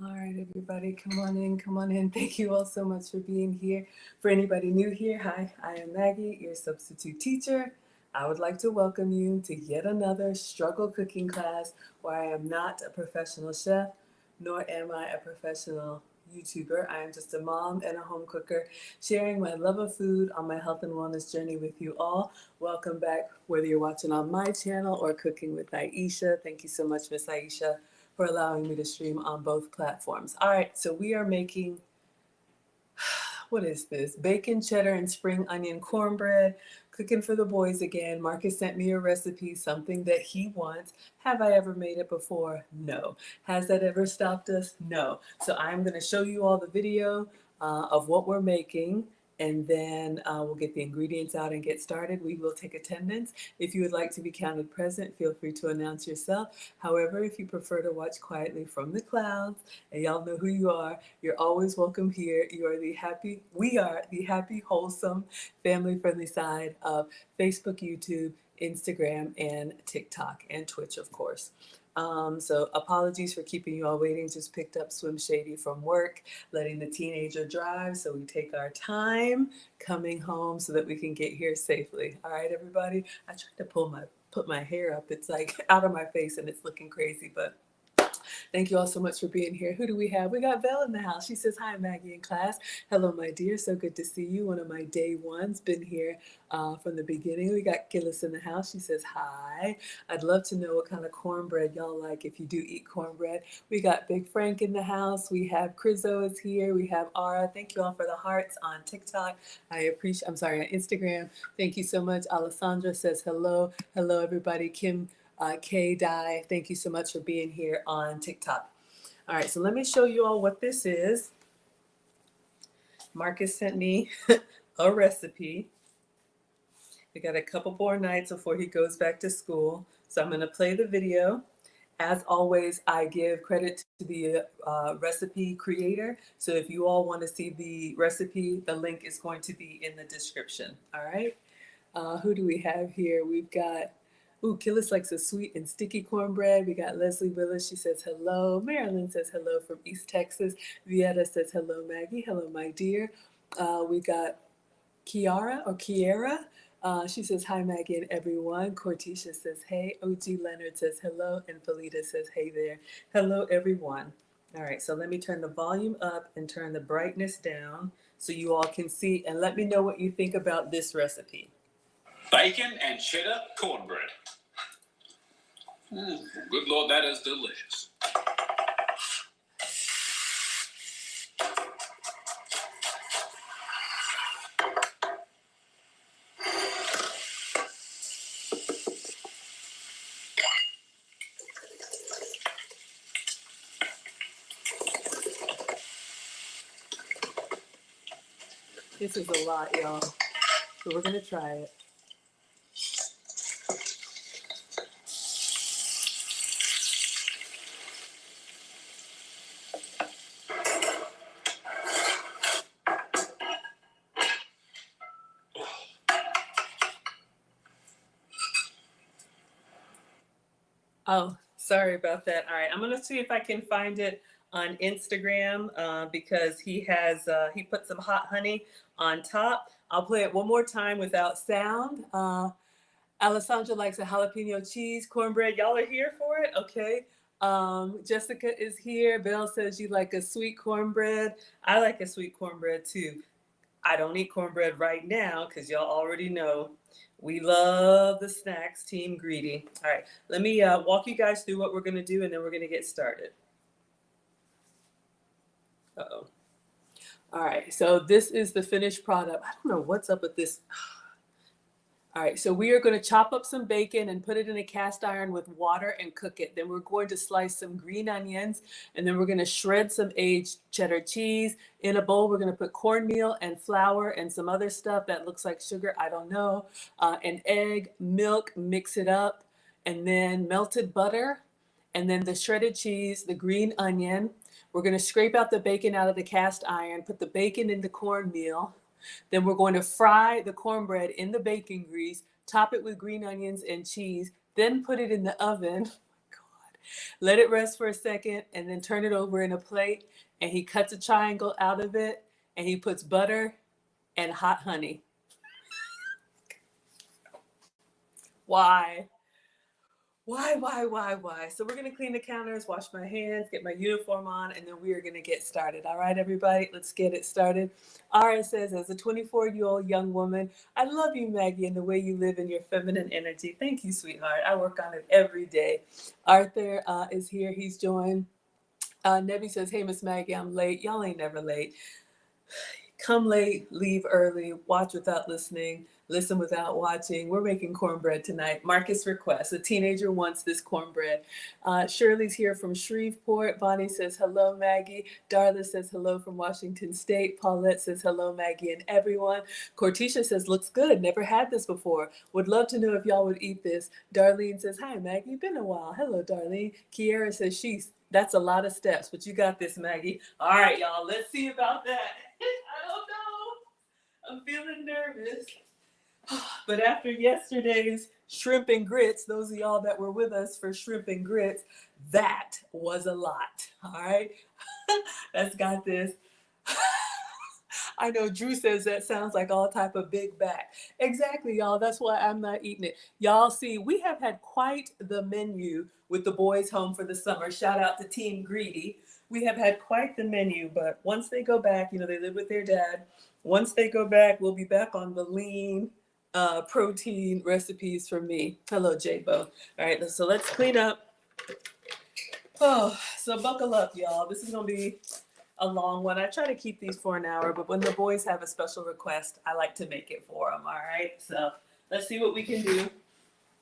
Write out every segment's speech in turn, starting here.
All right, everybody, come on in, come on in. Thank you all so much for being here. For anybody new here, hi, I am Maggie, your substitute teacher. I would like to welcome you to yet another struggle cooking class where I am not a professional chef, nor am I a professional YouTuber. I am just a mom and a home cooker sharing my love of food on my health and wellness journey with you all. Welcome back, whether you're watching on my channel or Cooking with Aisha. Thank you so much, Miss Aisha, for allowing me to stream on both platforms. All right, so we are making, what is this? Bacon, cheddar, and spring onion cornbread. Cooking for the boys again. Marcus sent me a recipe, something that he wants. Have I ever made it before? No. Has that ever stopped us? No. So I'm going to show you all the video of what we're making, and then we'll get the ingredients out and get started. We will take attendance. If you would like to be counted present, feel free to announce yourself. However, if you prefer to watch quietly from the clouds, and y'all know who you are, you're always welcome here. We are the happy, wholesome, family-friendly side of Facebook, YouTube, Instagram, and TikTok, and Twitch, of course. So apologies for keeping you all waiting. Just picked up Swim Shady from work, letting the teenager drive. So we take our time coming home so that we can get here safely. All right, everybody. I tried to put my hair up. It's like out of my face and it's looking crazy, but thank you all so much for being here. Who do we have? We got Val in the house. She says, hi, Maggie in class. Hello, my dear. So good to see you. One of my day ones. Been here from the beginning. We got Gillis in the house. She says, hi. I'd love to know what kind of cornbread y'all like if you do eat cornbread. We got Big Frank in the house. We have Crizzo is here. We have Ara. Thank you all for the hearts on TikTok. On Instagram. Thank you so much. Alessandra says hello. Hello, everybody. Kim K. Dye, thank you so much for being here on TikTok. All right, so let me show you all what this is. Marcus sent me a recipe. We got a couple more nights before he goes back to school. So I'm going to play the video. As always, I give credit to the recipe creator. So if you all want to see the recipe, the link is going to be in the description. All right. Who do we have here? We've got Killis likes a sweet and sticky cornbread. We got Leslie Willis. She says hello. Marilyn says hello from East Texas. Vieta says hello, Maggie. Hello, my dear. We got Kiera. She says hi, Maggie and everyone. Cortisha says hey. OG Leonard says hello. And Felita says hey there. Hello, everyone. All right, so let me turn the volume up and turn the brightness down so you all can see. And let me know what you think about this recipe. Bacon and cheddar cornbread. Good Lord, that is delicious. This is a lot, y'all. So we're going to try it. Oh, sorry about that. All right, I'm gonna see if I can find it on Instagram because he put some hot honey on top. I'll play it one more time without sound. Alessandra likes a jalapeno cheese cornbread. Y'all are here for it, okay? Jessica is here. Belle says you like a sweet cornbread. I like a sweet cornbread too. I don't eat cornbread right now because y'all already know we love the snacks, Team Greedy. All right, let me walk you guys through what we're going to do, and then we're going to get started. Uh-oh. All right, so this is the finished product. I don't know what's up with this. All right, so we are going to chop up some bacon and put it in a cast iron with water and cook it. Then we're going to slice some green onions, and then we're going to shred some aged cheddar cheese. In a bowl, we're going to put cornmeal and flour and some other stuff that looks like sugar, I don't know, an egg, milk, mix it up, and then melted butter, and then the shredded cheese, the green onion. We're going to scrape out the bacon out of the cast iron, put the bacon in the cornmeal. Then we're going to fry the cornbread in the bacon grease, top it with green onions and cheese, then put it in the oven. Oh my God. Let it rest for a second and then turn it over in a plate. And he cuts a triangle out of it and he puts butter and hot honey. Why? Why? So we're gonna clean the counters, wash my hands, get my uniform on, and then we are gonna get started. All right, everybody, let's get it started. Ara says, as a 24-year-old young woman, I love you, Maggie, and the way you live in your feminine energy. Thank you, sweetheart. I work on it every day. Arthur is here. He's joined. Nebby says, hey, Miss Maggie, I'm late. Y'all ain't never late. Come late, leave early, watch without listening, listen without watching. We're making cornbread tonight. Marcus requests. A teenager wants this cornbread. Shirley's here from Shreveport. Bonnie says, hello, Maggie. Darla says, hello from Washington State. Paulette says, hello, Maggie and everyone. Cortisha says, looks good. Never had this before. Would love to know if y'all would eat this. Darlene says, hi, Maggie. Been a while. Hello, Darlene. Kiara says, that's a lot of steps, but you got this, Maggie. All right, y'all. Let's see about that. I don't know. I'm feeling nervous. But after yesterday's shrimp and grits, those of y'all that were with us for shrimp and grits, that was a lot. All right. Let's got this. I know Drew says that sounds like all type of big back. Exactly, y'all. That's why I'm not eating it. Y'all see, we have had quite the menu with the boys home for the summer. Shout out to Team Greedy. We have had quite the menu, but once they go back, they live with their dad. Once they go back, we'll be back on the lean protein recipes from me. Hello, J-Bo. All right, so let's clean up. Oh, so buckle up, y'all. This is going to be a long one. I try to keep these for an hour, but when the boys have a special request, I like to make it for them, all right? So let's see what we can do.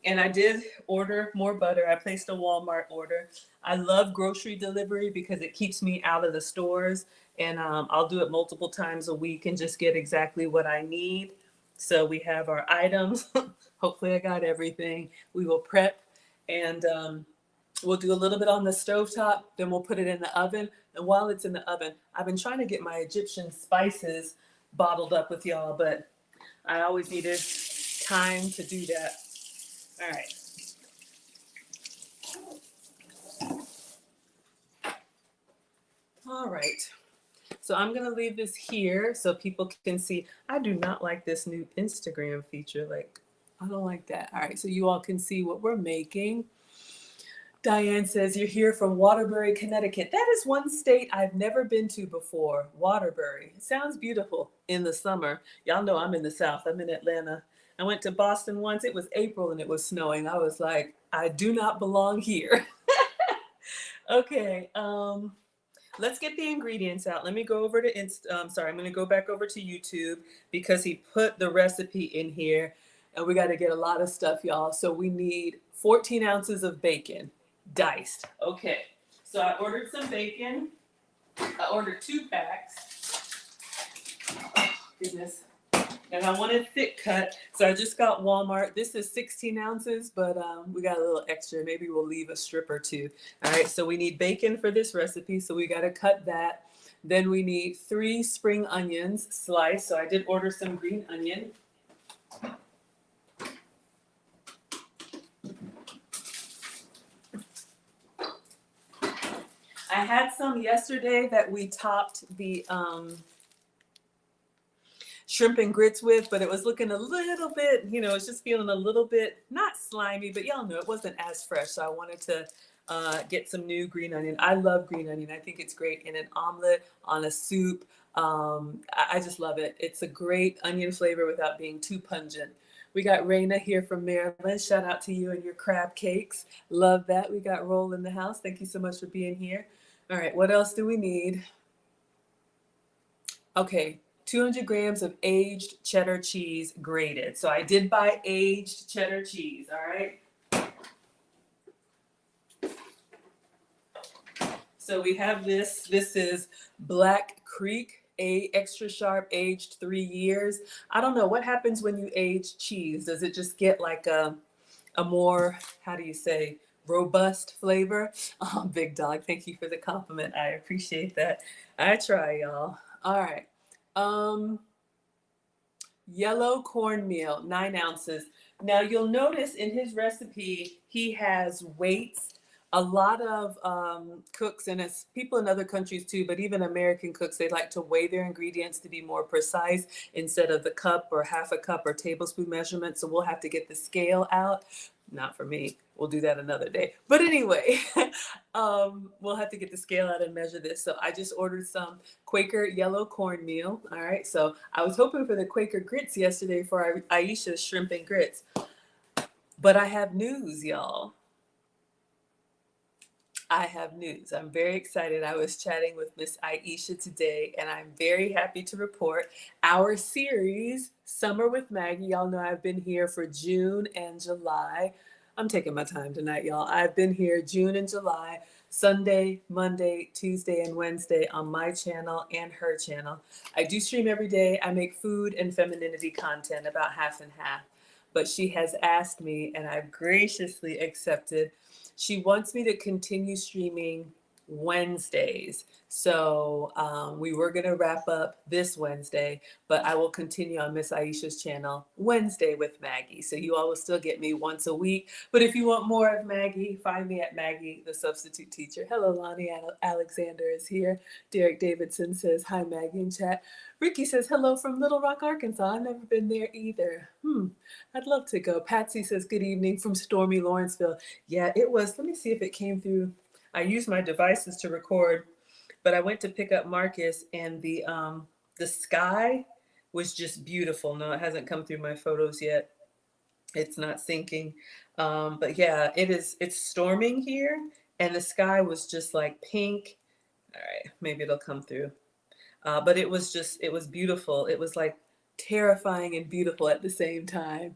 And I did order more butter. I placed a Walmart order. I love grocery delivery because it keeps me out of the stores. And I'll do it multiple times a week and just get exactly what I need. So we have our items. Hopefully I got everything. We will prep and we'll do a little bit on the stovetop. Then we'll put it in the oven. And while it's in the oven, I've been trying to get my Egyptian spices bottled up with y'all, but I always needed time to do that. All right. All right. So I'm going to leave this here so people can see. I do not like this new Instagram feature. I don't like that. All right. So you all can see what we're making. Diane says, you're here from Waterbury, Connecticut. That is one state I've never been to before, Waterbury. It sounds beautiful in the summer. Y'all know I'm in the South. I'm in Atlanta. I went to Boston once. It was April and it was snowing. I was like, I do not belong here. Okay, let's get the ingredients out. Let me go over to I'm going to go back over to YouTube because he put the recipe in here and we got to get a lot of stuff, y'all. So we need 14 ounces of bacon, diced. Okay, so I ordered some bacon. I ordered 2 packs. Oh, goodness. And I wanted thick cut, so I just got Walmart. This is 16 ounces, but we got a little extra. Maybe we'll leave a strip or 2. All right, so we need bacon for this recipe, so we got to cut that. Then we need 3 spring onions sliced, so I did order some green onion. I had some yesterday that we topped the shrimp and grits with, but it was looking a little bit, it's just feeling a little bit, not slimy, but y'all know it wasn't as fresh. So I wanted to get some new green onion. I love green onion. I think it's great in an omelet, on a soup. I just love it. It's a great onion flavor without being too pungent. We got Raina here from Maryland. Shout out to you and your crab cakes. Love that. We got Roll in the house. Thank you so much for being here. All right, what else do we need? Okay, 200 grams of aged cheddar cheese grated. So I did buy aged cheddar cheese, all right? So we have this. This is Black Creek, extra sharp, aged 3 years. I don't know what happens when you age cheese. Does it just get like a more, how do you say, robust flavor? Oh, Big Dog, thank you for the compliment. I appreciate that. I try, y'all. All right. Yellow cornmeal, 9 ounces. Now you'll notice in his recipe, he has weights A lot of cooks, and it's people in other countries too, but even American cooks, they like to weigh their ingredients to be more precise instead of the cup or half a cup or tablespoon measurement. So we'll have to get the scale out. Not for me. We'll do that another day. But anyway, we'll have to get the scale out and measure this. So I just ordered some Quaker yellow cornmeal. All right. So I was hoping for the Quaker grits yesterday for Aisha's shrimp and grits. But I have news, y'all. I have news. I'm very excited. I was chatting with Miss Aisha today, and I'm very happy to report our series, Summer with Maggie. Y'all know I've been here for June and July. I'm taking my time tonight, y'all. I've been here June and July, Sunday, Monday, Tuesday, and Wednesday on my channel and her channel. I do stream every day. I make food and femininity content, about half and half. But she has asked me, and I've graciously accepted. She wants me to continue streaming Wednesdays. So we were going to wrap up this Wednesday, but I will continue on Miss Aisha's channel Wednesday with Maggie. So you all will still get me once a week. But if you want more of Maggie, find me at Maggie, the substitute teacher. Hello, Lonnie Alexander is here. Derek Davidson says, hi, Maggie in chat. Ricky says, hello from Little Rock, Arkansas. I've never been there either. I'd love to go. Patsy says, good evening from stormy Lawrenceville. Yeah, it was. Let me see if it came through. I used my devices to record, but I went to pick up Marcus, and the sky was just beautiful. No, it hasn't come through my photos yet. It's not syncing. But yeah, it's storming here, and the sky was just like pink. All right, maybe it'll come through. But it was beautiful. It was like terrifying and beautiful at the same time.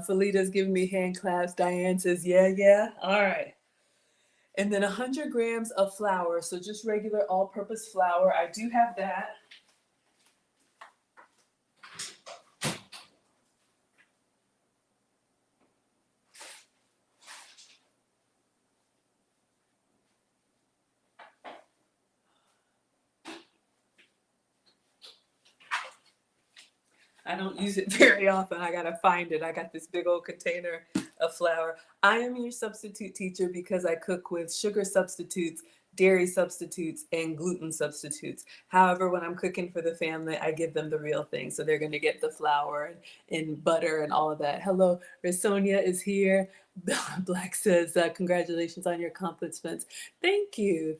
Felita's giving me hand claps. Diane says, yeah. All right. And then 100 grams of flour. So just regular all-purpose flour. I do have that. I don't use it very often. I gotta find it. I got this big old container of flour. I am your substitute teacher because I cook with sugar substitutes, dairy substitutes, and gluten substitutes. However, when I'm cooking for the family, I give them the real thing. So they're gonna get the flour and butter and all of that. Hello, Rasonia is here. Black says, congratulations on your accomplishments. Thank you.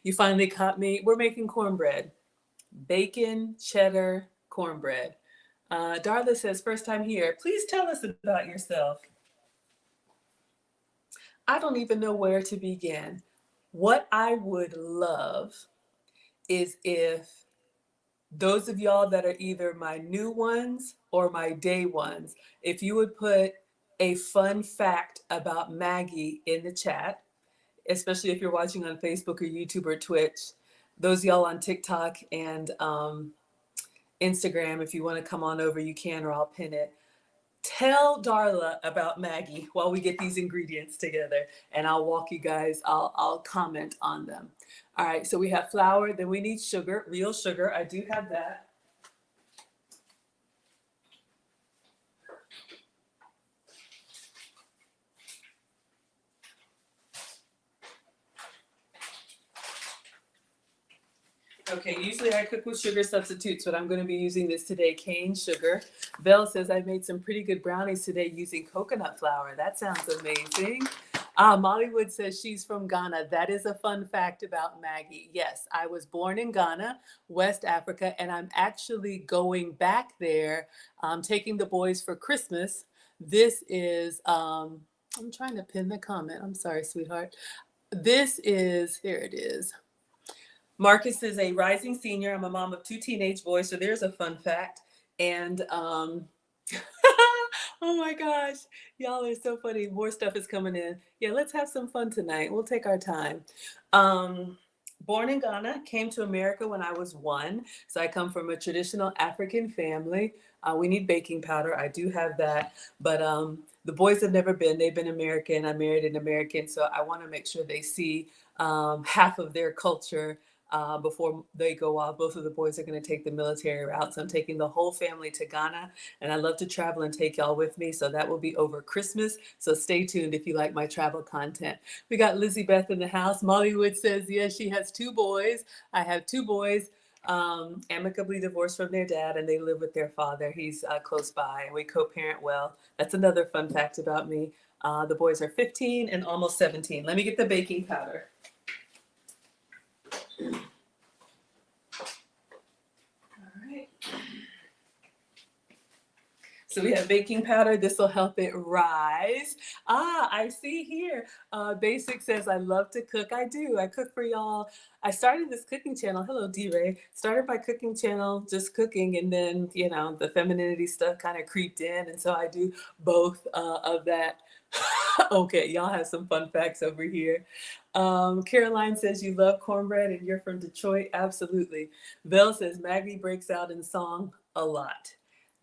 You finally caught me. We're making cornbread. Bacon, cheddar, cornbread. Darla says, first time here. Please tell us about yourself. I don't even know where to begin. What I would love is if those of y'all that are either my new ones or my day ones, if you would put a fun fact about Maggie in the chat, especially if you're watching on Facebook or YouTube or Twitch. Those of y'all on TikTok and Instagram, if you want to come on over, you can, or I'll pin it. Tell Darla about Maggie while we get these ingredients together, and I'll walk you guys, I'll comment on them. All right, so we have flour, then we need sugar, real sugar. I do have that. Okay, usually I cook with sugar substitutes, but I'm going to be using this today, cane sugar. Belle says I made some pretty good brownies today using coconut flour. That sounds amazing. Mollywood says she's from Ghana. That is a fun fact about Maggie. Yes, I was born in Ghana, West Africa, and I'm actually going back there, taking the boys for Christmas. This is, I'm trying to pin the comment. I'm sorry, sweetheart. This is, here it is. Marcus is a rising senior. I'm a mom of 2 teenage boys, so there's a fun fact. And oh my gosh, y'all are so funny. More stuff is coming in. Yeah, let's have some fun tonight. We'll take our time. Born in Ghana, came to America when I was 1. So I come from a traditional African family. We need baking powder. I do have that. But the boys have never been. They've been American. I married an American. So I want to make sure they see half of their culture before they go off. Both of the boys are going to take the military route. So I'm taking the whole family to Ghana, and I love to travel and take y'all with me. So that will be over Christmas. So stay tuned if you like my travel content. We got Lizzie Beth in the house. Mollywood says, yes, she has 2 boys. I have 2 boys, amicably divorced from their dad, and they live with their father. He's close by, and we co-parent well. That's another fun fact about me. The boys are 15 and almost 17. Let me get the baking powder. So we have baking powder. This will help it rise. I see here. Basic says, I love to cook. I do. I cook for y'all. I started this cooking channel. Hello, D-Ray. Started my cooking channel, just cooking. And then, the femininity stuff kind of creeped in. And so I do both of that. Okay, y'all have some fun facts over here. Caroline says you love cornbread and you're from Detroit. Absolutely. Vel says Maggie breaks out in song a lot.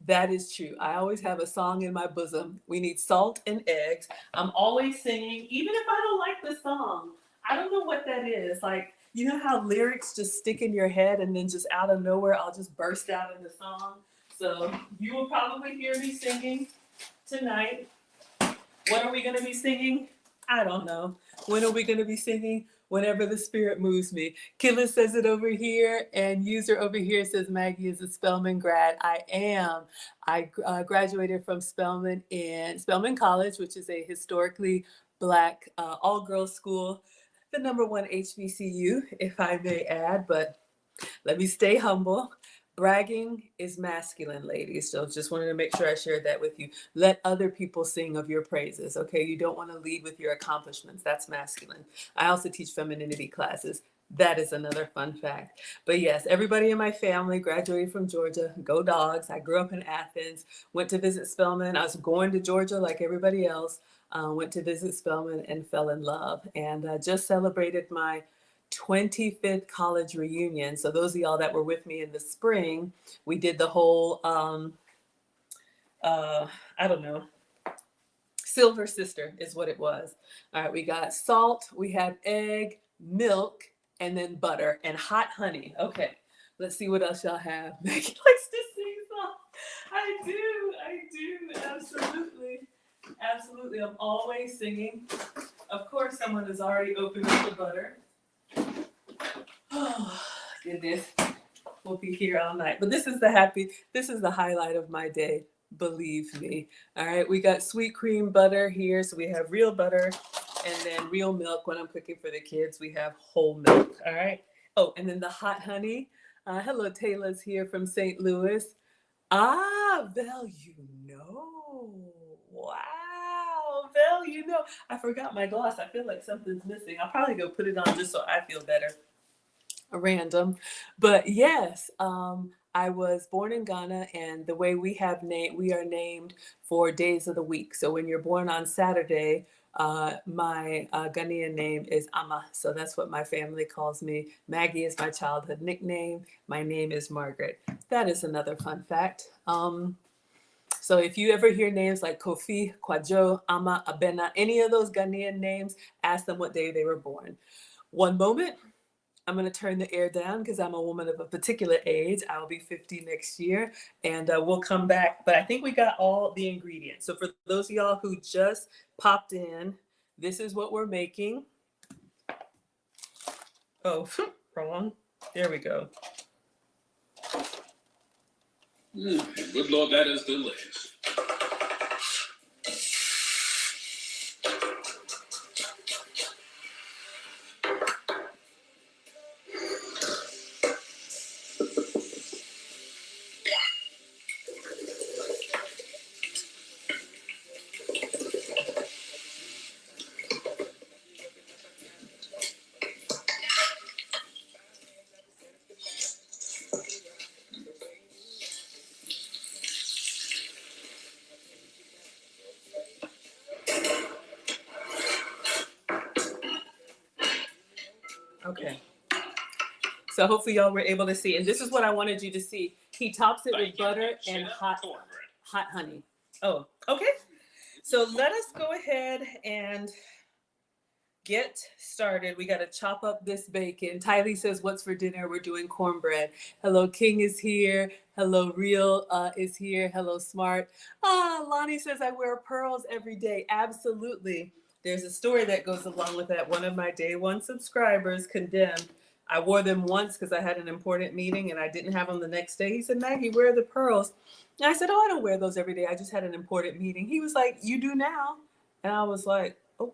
That is true. I always have a song in my bosom. We need salt and eggs. I'm always singing, even if I don't like the song. I don't know what that is. Like, you know how lyrics just stick in your head and then just out of nowhere, I'll just burst out in the song. So you will probably hear me singing tonight. What are we going to be singing? I don't know. When are we going to be singing? Whenever the spirit moves me. Killa says it over here, and user over here says Maggie is a Spelman grad. I am. I graduated from Spelman College, which is a historically Black all-girls school, the #1 HBCU, if I may add, but let me stay humble. Bragging is masculine, ladies. So just wanted to make sure I shared that with you. Let other people sing of your praises, okay? You don't want to lead with your accomplishments. That's masculine. I also teach femininity classes. That is another fun fact. But yes, everybody in my family graduated from Georgia. Go Dogs. I grew up in Athens, went to visit Spelman. I was going to Georgia like everybody else. Went to visit Spelman and fell in love. And just celebrated my 25th college reunion. So those of y'all that were with me in the spring, we did the whole, I don't know, Silver Sister is what it was. All right, we got salt, we had egg, milk, and then butter and hot honey. Okay, let's see what else y'all have. Maggie likes to sing songs. I do, absolutely. Absolutely, I'm always singing. Of course, someone has already opened up the butter. Oh, goodness. We'll be here all night. But this is the highlight of my day. Believe me. All right. We got sweet cream butter here. So we have real butter and then real milk. When I'm cooking for the kids, we have whole milk. All right. Oh, and then the hot honey. Hello, Taylor's here from St. Louis. Vel, you know. Wow. Vel, you know. I forgot my gloss. I feel like something's missing. I'll probably go put it on just so I feel better. Random, but yes, I was born in Ghana, and the way we are named for days of the week. So when you're born on Saturday, my Ghanaian name is Ama, so that's what my family calls me. Maggie is my childhood nickname. My name is Margaret. That is another fun fact. So if you ever hear names like Kofi, Kwajo, Ama, Abena, any of those Ghanaian names, ask them what day they were born. One moment. I'm going to turn the air down because I'm a woman of a particular age. I'll be 50 next year, and we'll come back. But I think we got all the ingredients. So for those of y'all who just popped in, this is what we're making. Oh, wrong. There we go. Good Lord, that is delicious. Okay. So hopefully y'all were able to see. And this is what I wanted you to see. He tops it with butter and hot honey. Oh, okay. So let us go ahead and get started. We got to chop up this bacon. Tylee says, what's for dinner? We're doing cornbread. Hello, King is here. Hello, Real is here. Hello, Smart. Lonnie says, I wear pearls every day. Absolutely. There's a story that goes along with that. One of my day one subscribers condemned. I wore them once because I had an important meeting and I didn't have them the next day. He said, Maggie, where are the pearls? And I said, oh, I don't wear those every day. I just had an important meeting. He was like, you do now. And I was like, oh,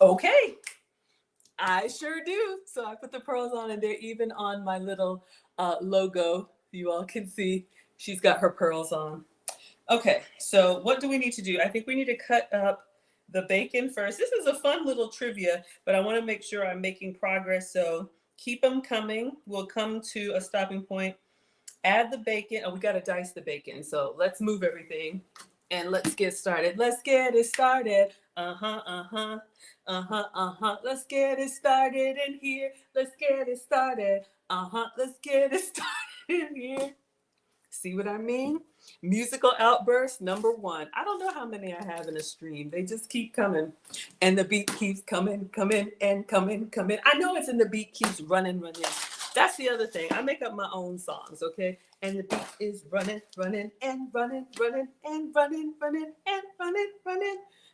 okay, I sure do. So I put the pearls on and they're even on my little logo. You all can see she's got her pearls on. Okay, so what do we need to do? I think we need to cut up the bacon first. This is a fun little trivia, but I want to make sure I'm making progress. So keep them coming. We'll come to a stopping point. Add the bacon. Oh, we got to dice the bacon. So let's move everything and let's get started. Let's get it started. Let's get it started in here. Let's get it started. Let's get it started in here. See what I mean? Musical outburst number 1. I don't know how many I have in a stream. They just keep coming. And the beat keeps coming, and coming. I know it's in the beat keeps running. That's the other thing. I make up my own songs, okay? And the beat is running.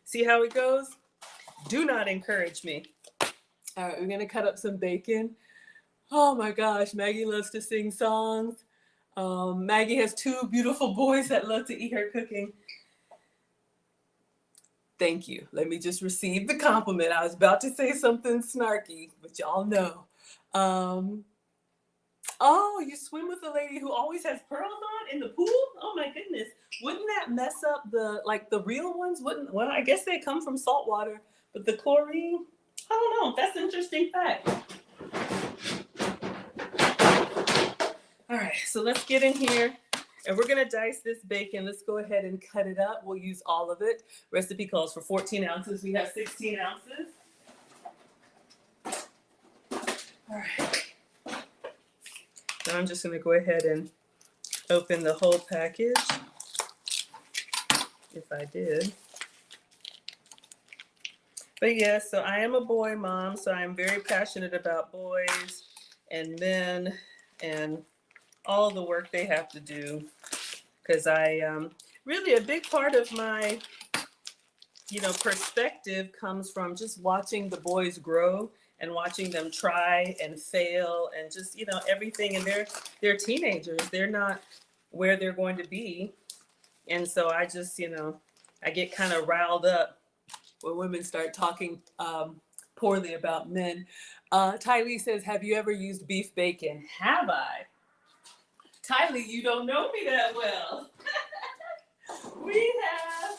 See how it goes? Do not encourage me. All right, we're going to cut up some bacon. Oh my gosh, Maggie loves to sing songs. Maggie has 2 beautiful boys that love to eat her cooking. Thank you. Let me just receive the compliment. I was about to say something snarky, but y'all know. Oh, you swim with a lady who always has pearls on in the pool? Oh my goodness. Wouldn't that mess up the real ones? Well, I guess they come from salt water, but the chlorine, I don't know. That's an interesting fact. All right, so let's get in here and we're gonna dice this bacon. Let's go ahead and cut it up. We'll use all of it. Recipe calls for 14 ounces. We have 16 ounces. All right. Now I'm just gonna go ahead and open the whole package, if I did. But yes, so I am a boy mom, so I'm very passionate about boys and men and all the work they have to do, because I really a big part of my perspective comes from just watching the boys grow and watching them try and fail and just everything, and they're teenagers. They're not where they're going to be, and so I just I get kind of riled up when women start talking poorly about men. Tylee says, have you ever used beef bacon? Have I? Tylee, you don't know me that well. We have.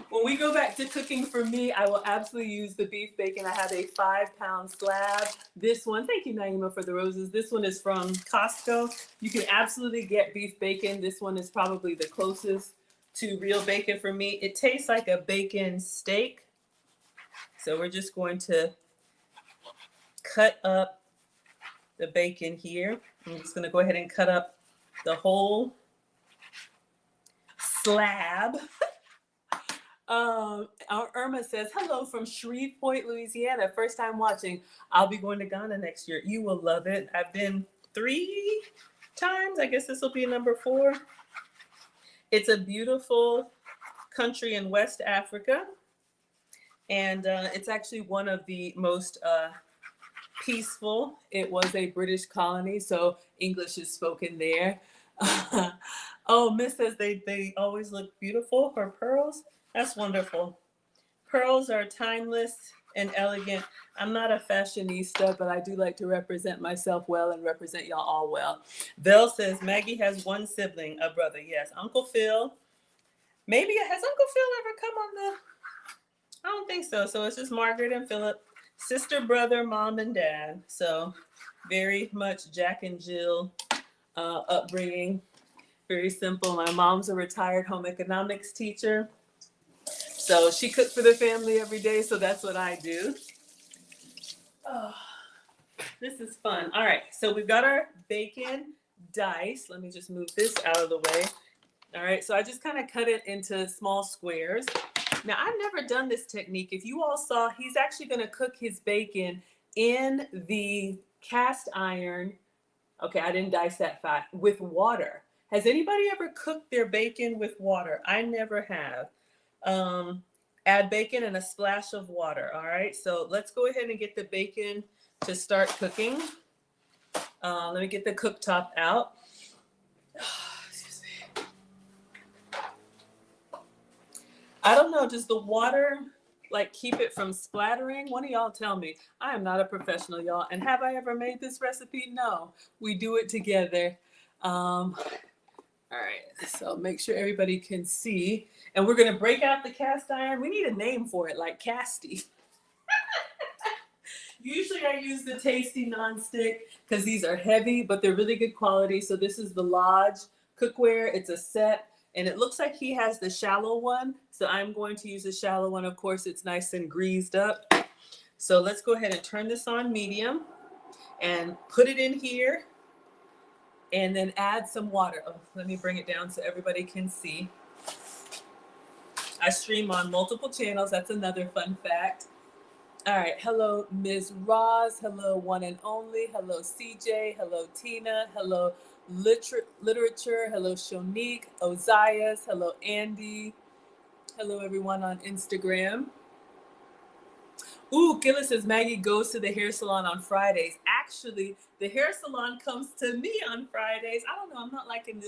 When we go back to cooking for me, I will absolutely use the beef bacon. I have a 5-pound slab. This one, thank you, Naima, for the roses. This one is from Costco. You can absolutely get beef bacon. This one is probably the closest to real bacon for me. It tastes like a bacon steak. So we're just going to cut up the bacon here. I'm just going to go ahead and cut up the whole slab. Our Irma says, hello from Shreveport, Louisiana. First time watching. I'll be going to Ghana next year. You will love it. I've been 3 times. I guess this will be number 4. It's a beautiful country in West Africa. And it's actually one of the most peaceful. It was a British colony, so English is spoken there. Oh, Miss says they always look beautiful. Her pearls. That's wonderful. Pearls are timeless and elegant. I'm not a fashionista, but I do like to represent myself well and represent y'all all well. Vel says Maggie has 1 sibling, a brother. Yes, Uncle Phil. Maybe has Uncle Phil ever come on the? I don't think so. So it's just Margaret and Philip, sister, brother, mom, and dad. So very much Jack and Jill upbringing. Very simple. My mom's a retired home economics teacher. So she cooked for the family every day, so that's what I do. Oh, this is fun. All right, so we've got our bacon diced. Let me just move this out of the way. All right, so I just kind of cut it into small squares. Now, I've never done this technique. If you all saw, he's actually going to cook his bacon in the cast iron. Okay, I didn't dice that fat with water. Has anybody ever cooked their bacon with water? I never have. Um, Add bacon and a splash of water. All right, so let's go ahead and get the bacon to start cooking. Let me get the cooktop out. I don't know, does the water like keep it from splattering? One of y'all tell me. I am not a professional, y'all. And have I ever made this recipe? No. We do it together. All right, so make sure everybody can see. And we're gonna break out the cast iron. We need a name for it, like Casty. Usually I use the Tasty nonstick because these are heavy, but they're really good quality. So this is the Lodge cookware. It's a set, and it looks like he has the shallow one. So I'm going to use the shallow one. Of course, it's nice and greased up. So let's go ahead and turn this on medium and put it in here and then add some water. Oh, let me bring it down so everybody can see. I stream on multiple channels. That's another fun fact. All right. Hello, Ms. Roz. Hello, one and only. Hello, CJ. Hello, Tina. Hello, Literature. Hello, Shonique. Ozias. Hello, Andy. Hello, everyone on Instagram. Ooh, Killa says Maggie goes to the hair salon on Fridays. Actually, the hair salon comes to me on Fridays. I don't know. I'm not liking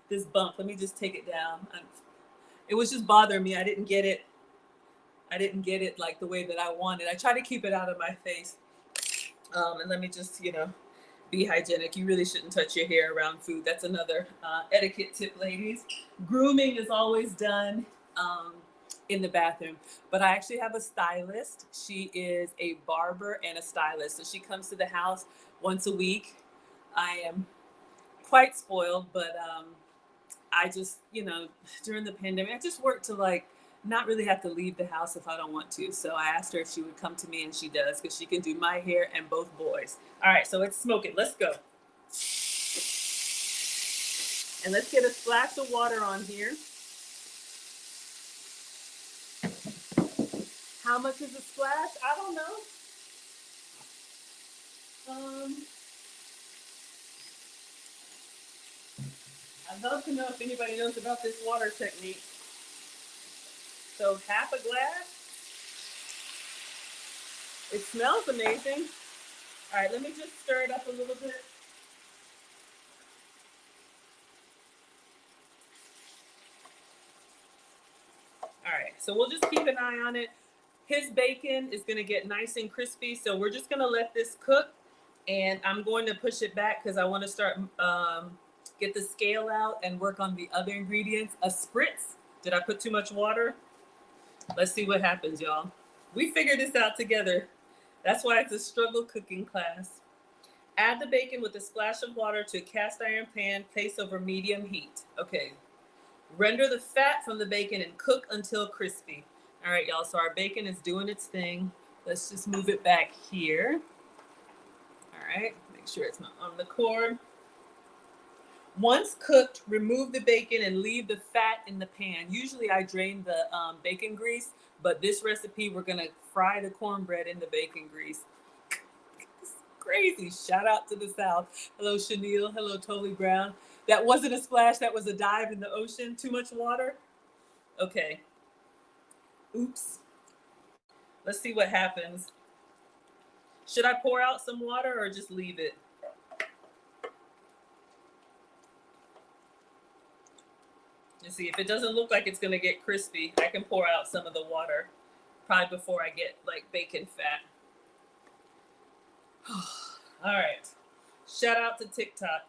this bump. Let me just take it down. It was just bothering me. I didn't get it like the way that I wanted. I try to keep it out of my face. And let me just, be hygienic. You really shouldn't touch your hair around food. That's another etiquette tip, ladies. Grooming is always done in the bathroom. But I actually have a stylist. She is a barber and a stylist. So she comes to the house once a week. I am quite spoiled, but I just, during the pandemic, I just worked to not really have to leave the house if I don't want to. So I asked her if she would come to me, and she does, because she can do my hair and both boys. All right, so let's smoke it. Let's go. And let's get a splash of water on here. How much is a splash? I don't know. I'd love to know if anybody knows about this water technique. So half a glass. It smells amazing. All right, let me just stir it up a little bit. All right, so we'll just keep an eye on it. His bacon is gonna get nice and crispy, so we're just gonna let this cook, and I'm going to push it back because I wanna start, get the scale out and work on the other ingredients. A spritz. Did I put too much water? Let's see what happens, y'all. We figured this out together. That's why it's a struggle cooking class. Add the bacon with a splash of water to a cast iron pan, place over medium heat. Okay. Render the fat from the bacon and cook until crispy. All right, y'all, so our bacon is doing its thing. Let's just move it back here. All right, make sure it's not on the cord. Once cooked, remove the bacon and leave the fat in the pan. Usually I drain the bacon grease, but this recipe, we're gonna fry the cornbread in the bacon grease. It's crazy. Shout out to the South. Hello, Chenille. Hello, Totally Brown. That wasn't a splash, that was a dive in the ocean. Too much water? Okay. Oops. Let's see what happens. Should I pour out some water or just leave it? And see, if it doesn't look like it's gonna get crispy, I can pour out some of the water, probably before I get bacon fat. All right. Shout out to TikTok.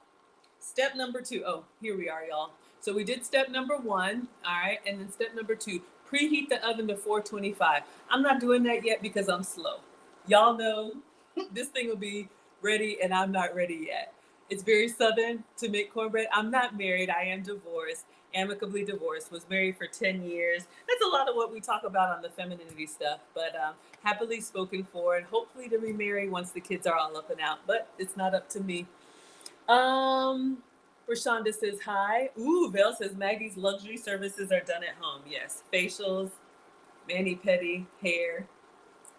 Step number 2. Oh, here we are, y'all. So we did step number 1, all right, and then step number 2, preheat the oven to 425. I'm not doing that yet because I'm slow. Y'all know this thing will be ready and I'm not ready yet. It's very Southern to make cornbread. I'm not married. I am divorced, amicably divorced, was married for 10 years. That's a lot of what we talk about on the femininity stuff, but happily spoken for, and hopefully to remarry once the kids are all up and out, but it's not up to me. Rashonda says hi. Ooh, Val says Maggie's luxury services are done at home. Yes, facials, mani-pedi, hair,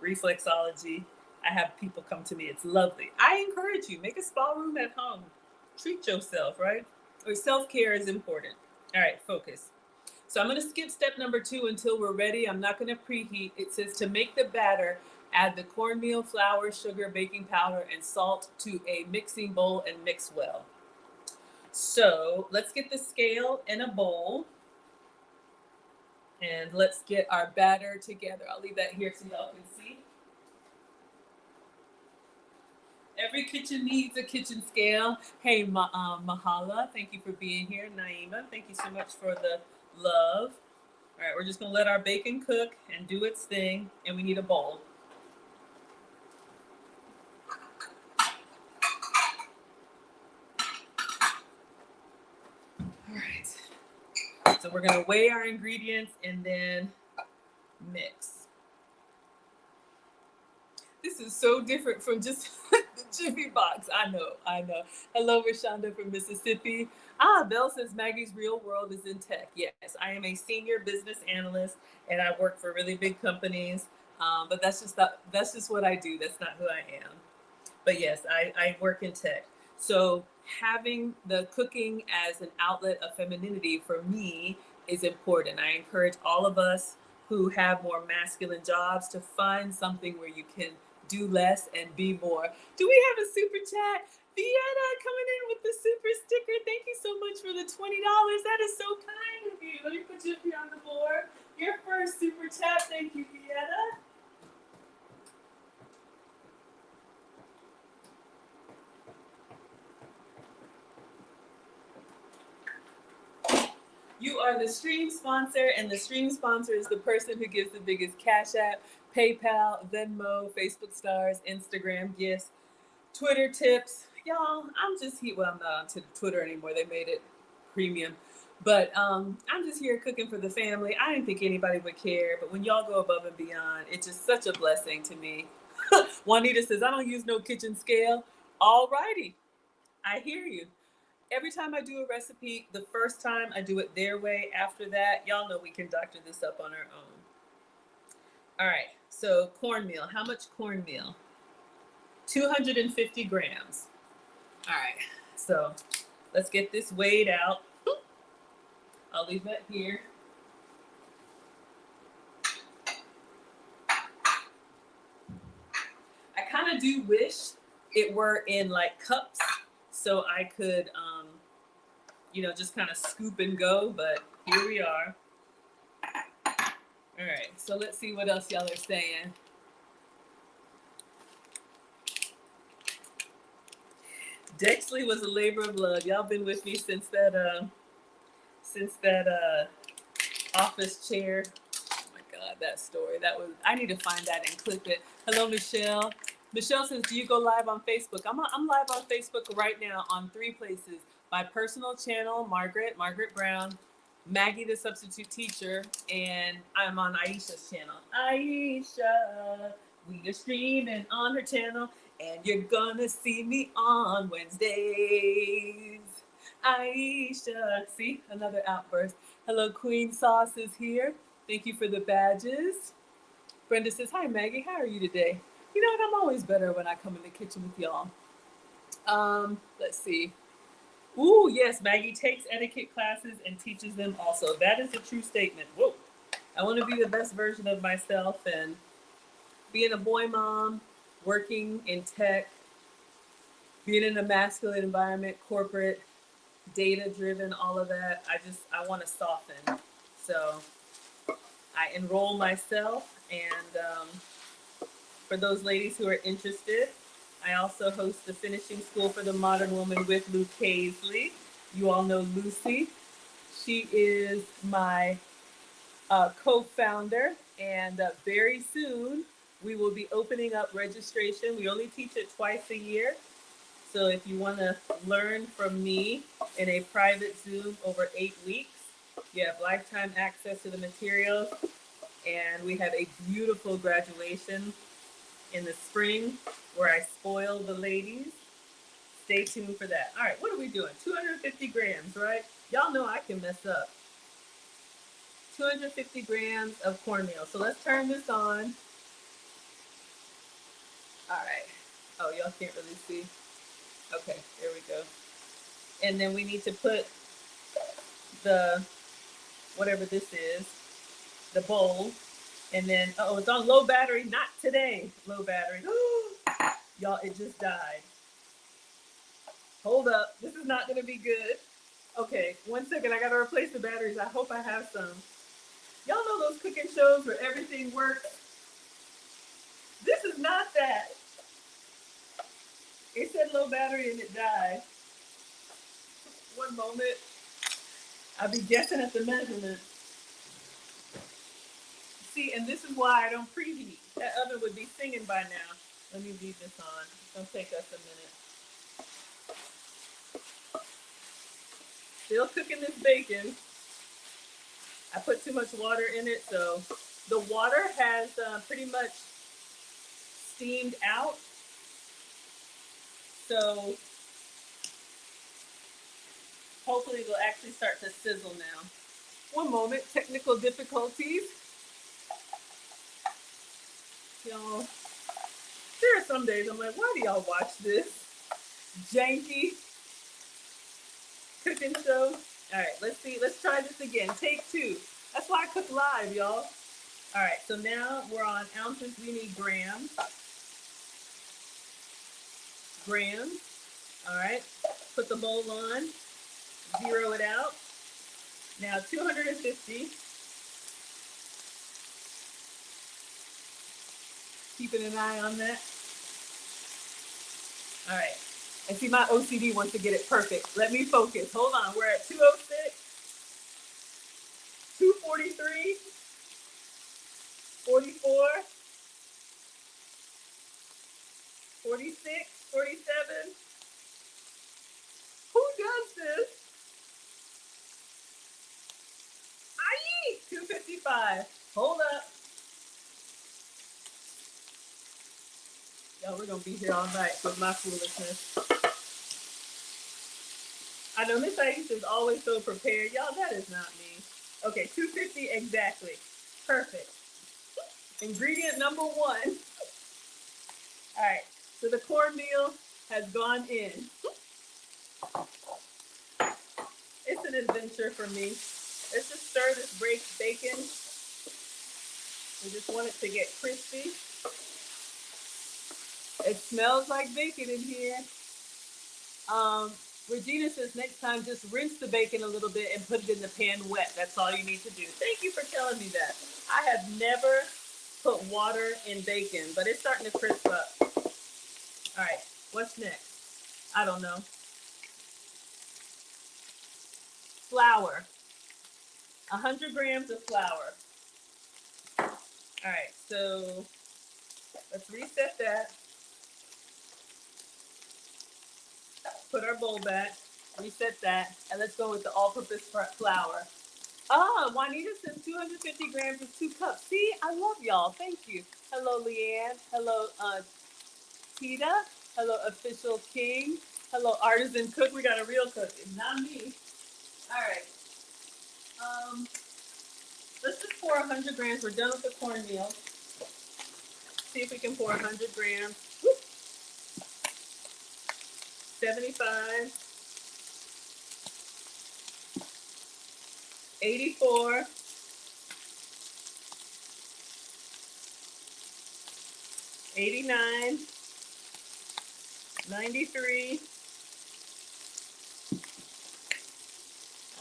reflexology. I have people come to me. It's lovely. I encourage you, make a spa room at home. Treat yourself, right? Or self-care is important. All right, focus. So I'm going to skip step number 2 until we're ready. I'm not going to preheat. It says to make the batter, add the cornmeal, flour, sugar, baking powder, and salt to a mixing bowl and mix well. So let's get the scale in a bowl and let's get our batter together. I'll leave that here so y'all can see. Every kitchen needs a kitchen scale. Hey, Mahala, thank you for being here. Naima, thank you so much for the love. All right, we're just gonna let our bacon cook and do its thing, and we need a bowl. All right, so we're gonna weigh our ingredients and then mix. This is so different from just the Jiffy box. I know. Hello, Rashonda from Mississippi. Belle says Maggie's real world is in tech. Yes, I am a senior business analyst and I work for really big companies. But that's just what I do. That's not who I am. But yes, I work in tech. So having the cooking as an outlet of femininity for me is important. I encourage all of us who have more masculine jobs to find something where you can do less and be more. Do we have a super chat? Vienna coming in with the super sticker. Thank you so much for the $20. That is so kind of you. Let me put you on the board. Your first super chat. Thank you, Vienna. You are the stream sponsor, and the stream sponsor is the person who gives the biggest Cash App, PayPal, Venmo, Facebook stars, Instagram gifts, Twitter tips. Y'all, I'm just here. Well, I'm not on Twitter anymore. They made it premium. But I'm just here cooking for the family. I didn't think anybody would care, but when y'all go above and beyond, it's just such a blessing to me. Juanita says, I don't use no kitchen scale. All righty. I hear you. Every time I do a recipe, the first time I do it their way. After that, y'all know we can doctor this up on our own. All right, so cornmeal. How much cornmeal? 250 grams. All right, so let's get this weighed out. I'll leave that here. I kind of do wish it were in like cups so I could just kind of scoop and go, but here we are. All right, so let's see what else y'all are saying. Dexley was a labor of love. Y'all been with me since that office chair. Oh my God, that story. I need to find that and clip it. Hello, Michelle. Michelle says, do you go live on Facebook? I'm live on Facebook right now on 3 places. My personal channel, Margaret Brown, Maggie the substitute teacher, and I'm on Aisha's channel. Aisha, we are streaming on her channel, and you're gonna see me on Wednesdays. Aisha, see, another outburst. Hello, Queen Sauce is here. Thank you for the badges. Brenda says, hi, Maggie, how are you today? You know what, I'm always better when I come in the kitchen with y'all. Let's see. Ooh, yes, Maggie takes etiquette classes and teaches them also. That is a true statement. Whoa. I want to be the best version of myself, and being a boy mom, working in tech, being in a masculine environment, corporate, data driven, all of that, I want to soften. So I enroll myself, and for those ladies who are interested, I also host the Finishing School for the Modern Woman with Luke Paisley. You all know Lucy. She is my co-founder, and very soon we will be opening up registration. We only teach it twice a year. So if you want to learn from me in a private Zoom over 8 weeks, you have lifetime access to the materials. And we have a beautiful graduation in the spring where I spoil the ladies. Stay tuned for that. All right, what are we doing? 250 grams, right? Y'all know I can mess up. 250 grams of cornmeal. So let's turn this on. All right. Oh, y'all can't really see. Okay, there we go. And then we need to put the, whatever this is, the bowl. And then, oh, it's on low battery. Not today. Low battery. Y'all, it just died. Hold up. This is not going to be good. Okay, 1 second. I got to replace the batteries. I hope I have some. Y'all know those cooking shows where everything works? This is not that. It said low battery and it died. One moment. I'll be guessing at the measurement. See, and this is why I don't preheat. That oven would be singing by now. Let me leave this on. It's going to take us a minute. Still cooking this bacon. I put too much water in it, so the water has pretty much steamed out. So hopefully it'll actually start to sizzle now. One moment, technical difficulties. Y'all, there are some days I'm like, why do y'all watch this janky cooking show? All right, let's see. Let's try this again. Take 2. That's why I cook live, y'all. All right, so now we're on ounces. We need grams. Grams. All right, put the bowl on. Zero it out. Now 250. Keeping an eye on that. All right. And see, my OCD wants to get it perfect. Let me focus. Hold on. We're at 206, 243, 44, 46, 47. Who does this? Aye! 255. Hold up. Y'all, we're going to be here all night with my foolishness. I know Miss Aisha is always so prepared. Y'all, that is not me. Okay, 250 exactly. Perfect. Ingredient number 1. All right, so the cornmeal has gone in. It's an adventure for me. Let's just stir this bacon. We just want it to get crispy. It smells like bacon in here. Regina says next time just rinse the bacon a little bit and put it in the pan wet. That's all you need to do. Thank you for telling me that. I have never put water in bacon, but it's starting to crisp up. All right, what's next? I don't know. Flour. 100 grams of flour. All right, so let's reset that. Put our bowl back, reset that, and let's go with the all-purpose flour. Juanita says 250 grams is 2 cups. See, I love y'all. Thank you. Hello, Leanne. Hello, Tita. Hello, Official King. Hello, Artisan Cook. We got a real cook. It's not me. All right. Let's just pour 100 grams. We're done with the cornmeal. See if we can pour 100 grams. 75, 84, 89, 93.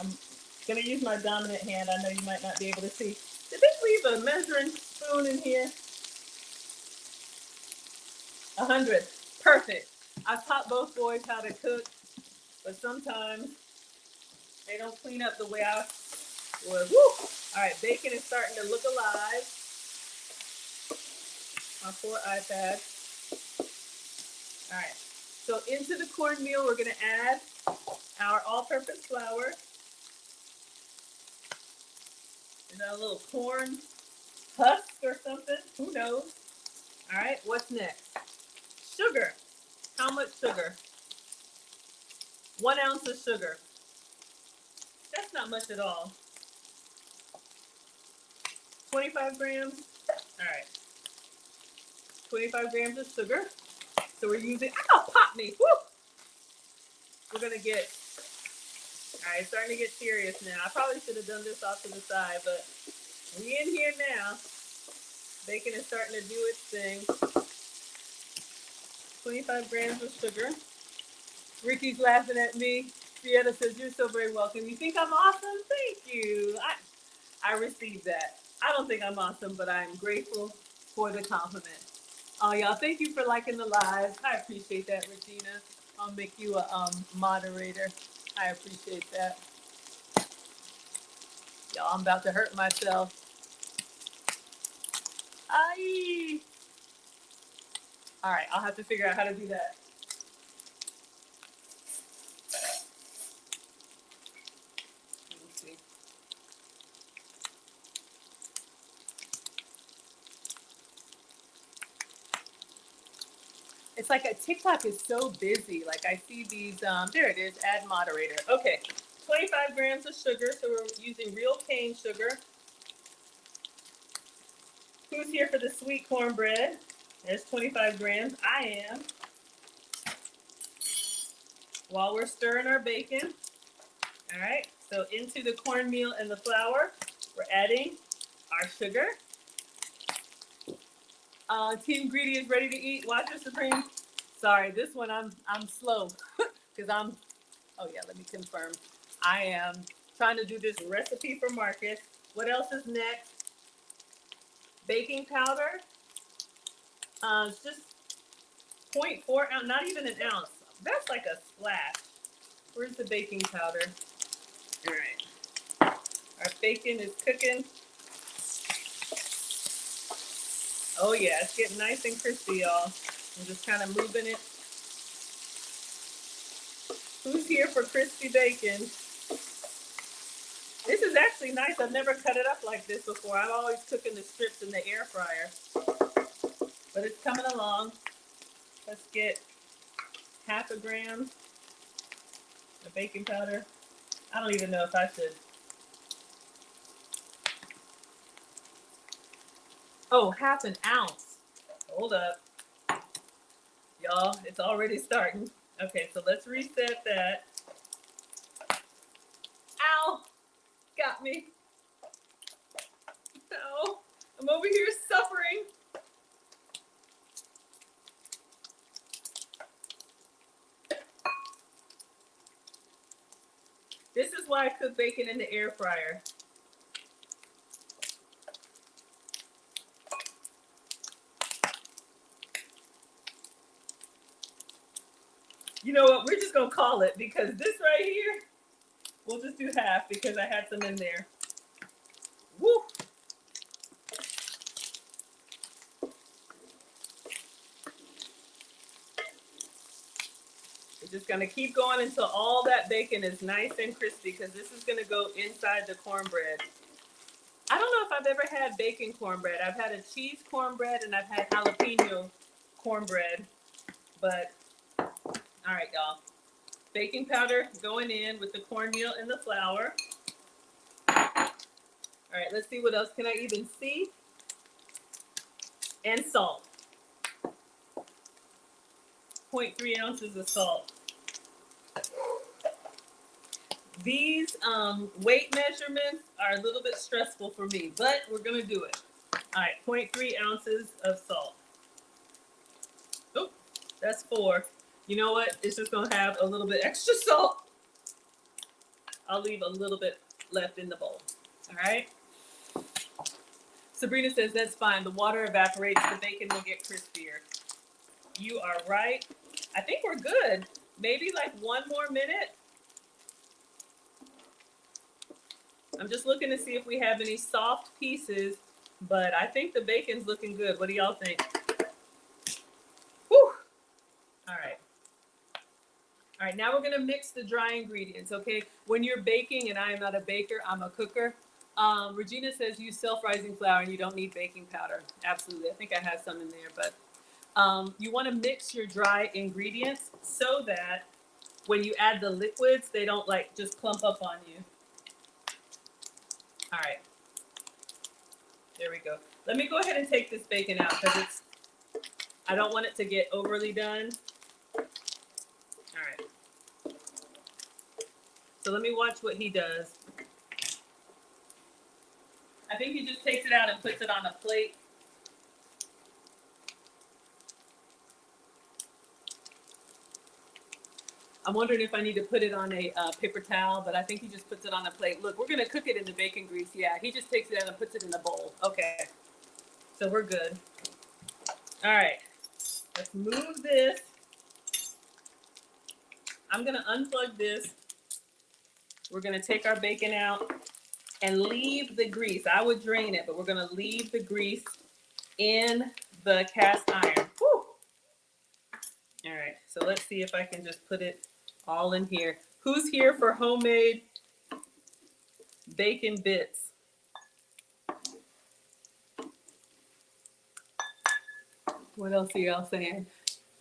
I'm going to use my dominant hand. I know you might not be able to see. Did they leave a measuring spoon in here? 100. Perfect. I've taught both boys how to cook, but sometimes they don't clean up the way I would. Woo! All right, bacon is starting to look alive. My poor iPad. All right, so into the cornmeal, we're going to add our all-purpose flour. Is that a little corn husk or something? Who knows? All right, what's next? Sugar. How much sugar? 1 ounce of sugar. That's not much at all. 25 grams. All right. 25 grams of sugar. So we're using, ow, pop me. Woo! We're going to get, all right, it's starting to get serious now. I probably should have done this off to the side, but we in here now. Bacon is starting to do its thing. 25 grams of sugar. Ricky's laughing at me. Fietta says, you're so very welcome. You think I'm awesome? Thank you. I received that. I don't think I'm awesome, but I'm grateful for the compliment. Oh, y'all, thank you for liking the live. I appreciate that, Regina. I'll make you a moderator. I appreciate that. Y'all, I'm about to hurt myself. Aye. All right, I'll have to figure out how to do that. Let me see. It's like a TikTok is so busy. Like I see these, there it is, add moderator. Okay, 25 grams of sugar. So we're using real cane sugar. Who's here for the sweet cornbread? There's 25 grams. I am. While we're stirring our bacon. All right, so into the cornmeal and the flour, we're adding our sugar. Team Greedy is ready to eat. Watcher Supreme. Sorry, this one I'm slow because I'm. Oh yeah, let me confirm. I am trying to do this recipe for Marcus. What else is next? Baking powder. It's just 0.4 ounce, not even an ounce. That's like a splash. Where's the baking powder? All right. Our bacon is cooking. Oh yeah, it's getting nice and crispy, y'all. I'm just kind of moving it. Who's here for crispy bacon? This is actually nice. I've never cut it up like this before. I'm always cooking the strips in the air fryer. But it's coming along. Let's get 0.5 gram of baking powder. I don't even know if I should. Oh, 0.5 ounce. Hold up. Y'all, it's already starting. Okay, so let's reset that. Ow! Got me. No, I'm over here suffering. This is why I cook bacon in the air fryer. You know what? We're just going to call it because this right here, we'll just do half because I had some in there. Woo! We're just going to keep going until all that bacon is nice and crispy because this is going to go inside the cornbread. I don't know if I've ever had bacon cornbread. I've had a cheese cornbread and I've had jalapeno cornbread. But, all right, y'all. Baking powder going in with the cornmeal and the flour. All right, let's see what else can I even see. And salt. 0.3 ounces of salt. These weight measurements are a little bit stressful for me, but we're going to do it. All right, 0.3 ounces of salt. Oh, that's 4. You know what? It's just going to have a little bit extra salt. I'll leave a little bit left in the bowl. All right. Sabrina says that's fine. The water evaporates. The bacon will get crispier. You are right. I think we're good. Maybe like 1 more minute. I'm just looking to see if we have any soft pieces, but I think the bacon's looking good. What do y'all think? Whew. All right. All right, now we're gonna mix the dry ingredients, okay? When you're baking, and I am not a baker, I'm a cooker. Regina says use self-rising flour and you don't need baking powder. Absolutely, I think I have some in there, but you wanna mix your dry ingredients so that when you add the liquids, they don't like just clump up on you. All right. There we go. Let me go ahead and take this bacon out because I don't want it to get overly done. All right. So let me watch what he does. I think he just takes it out and puts it on a plate. I'm wondering if I need to put it on a paper towel, but I think he just puts it on a plate. Look, we're gonna cook it in the bacon grease. Yeah, he just takes it out and puts it in a bowl. Okay, so we're good. All right, let's move this. I'm gonna unplug this. We're gonna take our bacon out and leave the grease. I would drain it, but we're gonna leave the grease in the cast iron. Woo! All right, so let's see if I can just put it all in here. Who's here for homemade bacon bits? What else are y'all saying?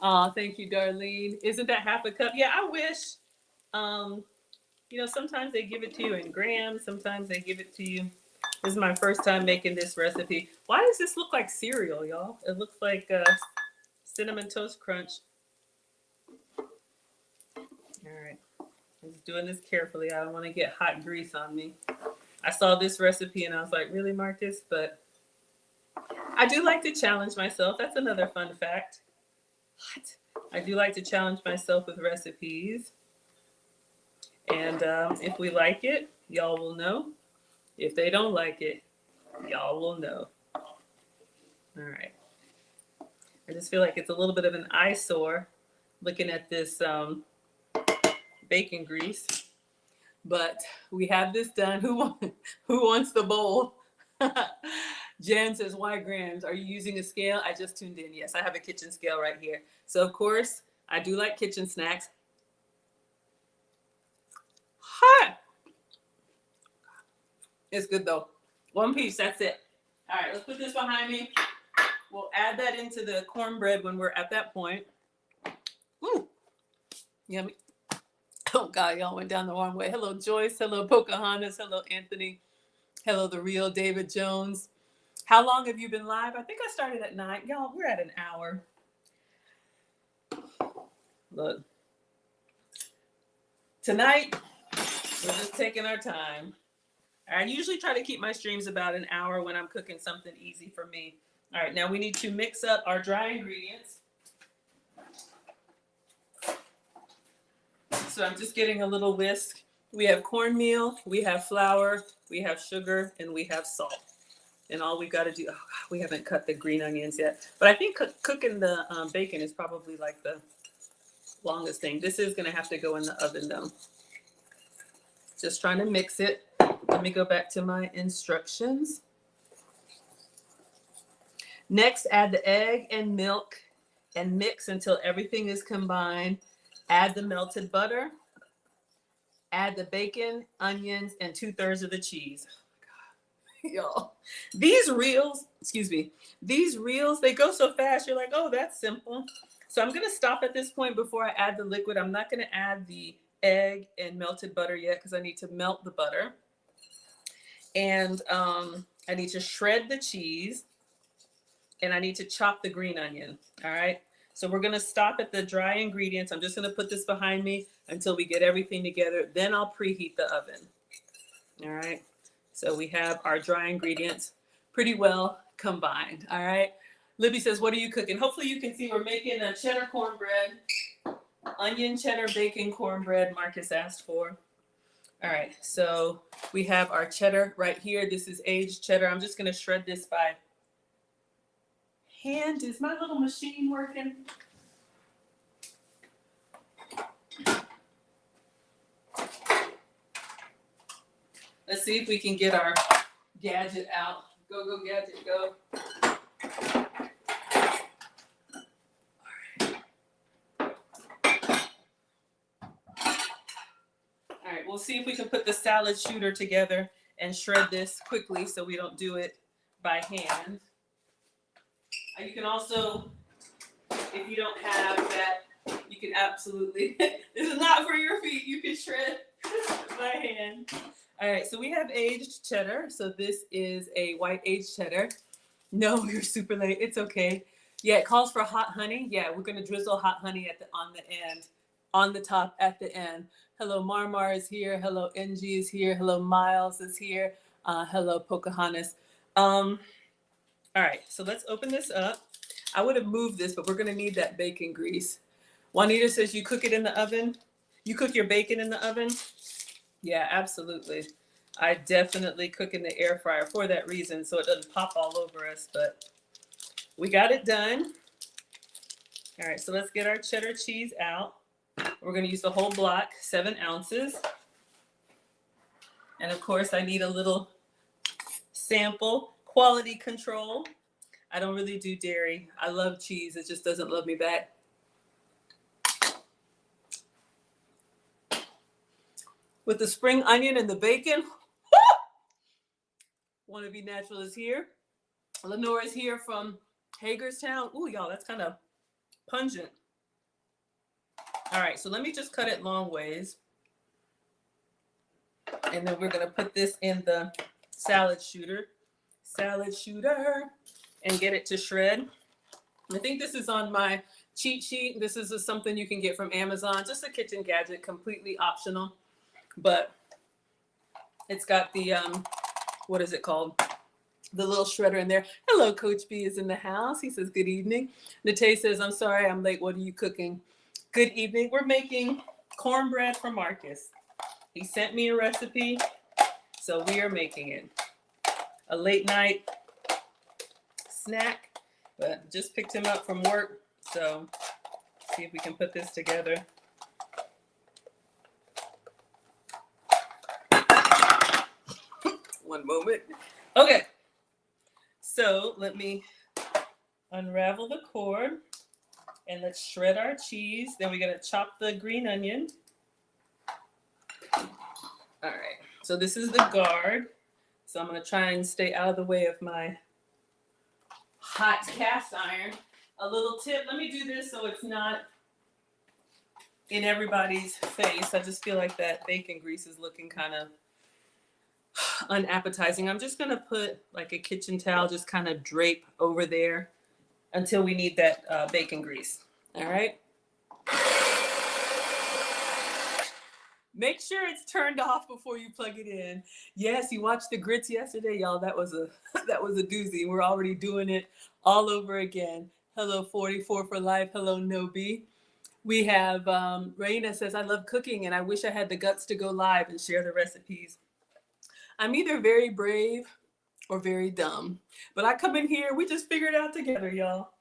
Thank you, Darlene. Isn't that half a cup? Yeah, I wish. You know, sometimes they give it to you in grams. Sometimes they give it to you. This is my first time making this recipe. Why does this look like cereal, y'all? It looks like Cinnamon Toast Crunch. All right. I'm just doing this carefully. I don't want to get hot grease on me. I saw this recipe and I was like, really, Marcus? But I do like to challenge myself. That's another fun fact. What? I do like to challenge myself with recipes. And if we like it, y'all will know. If they don't like it, y'all will know. All right. I just feel like it's a little bit of an eyesore looking at this bacon grease. But we have this done. Who wants the bowl? Jan says, why grams? Are you using a scale? I just tuned in. Yes, I have a kitchen scale right here. So, of course, I do like kitchen snacks. Hot. It's good, though. One piece, that's it. All right, let's put this behind me. We'll add that into the cornbread when we're at that point. Ooh, yummy. Oh, God, y'all went down the wrong way. Hello, Joyce. Hello, Pocahontas. Hello, Anthony. Hello, the real David Jones. How long have you been live? I think I started at 9. Y'all, we're at an hour. Look. Tonight, we're just taking our time. I usually try to keep my streams about an hour when I'm cooking something easy for me. All right, now we need to mix up our dry ingredients. So I'm just getting a little whisk. We have cornmeal, we have flour, we have sugar, and we have salt. And all we got to do, oh God, we haven't cut the green onions yet. But I think cooking the bacon is probably like the longest thing. This is going to have to go in the oven though. Just trying to mix it. Let me go back to my instructions. Next, add the egg and milk and mix until everything is combined. Add the melted butter. Add the bacon, onions, and 2/3 of the cheese. Oh my God, y'all. These reels, they go so fast. You're like, oh, that's simple. So I'm going to stop at this point before I add the liquid. I'm not going to add the egg and melted butter yet because I need to melt the butter. And I need to shred the cheese. And I need to chop the green onion. All right. So we're going to stop at the dry ingredients. I'm just going to put this behind me until we get everything together. Then I'll preheat the oven. All right. So we have our dry ingredients pretty well combined. All right. Libby says, what are you cooking? Hopefully you can see we're making a cheddar cornbread, onion, cheddar, bacon cornbread Marcus asked for. All right. So we have our cheddar right here. This is aged cheddar. I'm just going to shred this by hand. Is my little machine working? Let's see if we can get our gadget out. Go, go, gadget, go. All right, we'll see if we can put the salad shooter together and shred this quickly so we don't do it by hand. You can also, if you don't have that, you can absolutely, this is not for your feet. You can shred by hand. All right, so we have aged cheddar. So this is a white aged cheddar. No, you're super late. It's okay. Yeah, it calls for hot honey. Yeah, we're gonna drizzle hot honey on the end, on the top at the end. Hello, Marmar is here. Hello, NG is here. Hello, Miles is here. Hello, Pocahontas. All right, so let's open this up. I would have moved this, but we're gonna need that bacon grease. Juanita says you cook it in the oven. You cook your bacon in the oven? Yeah, absolutely. I definitely cook in the air fryer for that reason, so it doesn't pop all over us, but we got it done. All right, so let's get our cheddar cheese out. We're gonna use the whole block, 7 ounces. And of course, I need a little sample, quality control. I don't really do dairy. I love cheese, it just doesn't love me back. With the spring onion and the bacon, Wanna Be Natural is here. Lenore is here from Hagerstown. Ooh, y'all, that's kind of pungent. All right, so let me just cut it long ways. And then we're gonna put this in the salad shooter, and get it to shred. I think this is on my cheat sheet. This is something you can get from Amazon, just a kitchen gadget, completely optional. But it's got the, what is it called? The little shredder in there. Hello, Coach B is in the house. He says, good evening. Nate says, I'm sorry, I'm late. What are you cooking? Good evening. We're making cornbread for Marcus. He sent me a recipe, so we are making it. A late night snack, but just picked him up from work. So see if we can put this together. One moment. Okay. So let me unravel the cord and let's shred our cheese. Then we're gonna chop the green onion. All right, so this is the guard. So I'm gonna try and stay out of the way of my hot cast iron. A little tip, let me do this so it's not in everybody's face. I just feel like that bacon grease is looking kind of unappetizing. I'm just gonna put like a kitchen towel, just kind of drape over there until we need that bacon grease. All right. Make sure it's turned off before you plug it in. Yes, you watched the grits yesterday, y'all. That was a doozy. We're already doing it all over again. Hello, 44 for life. Hello, Nobi. We have Raina says, I love cooking and I wish I had the guts to go live and share the recipes. I'm either very brave or very dumb, but I come in here, we just figure it out together, y'all.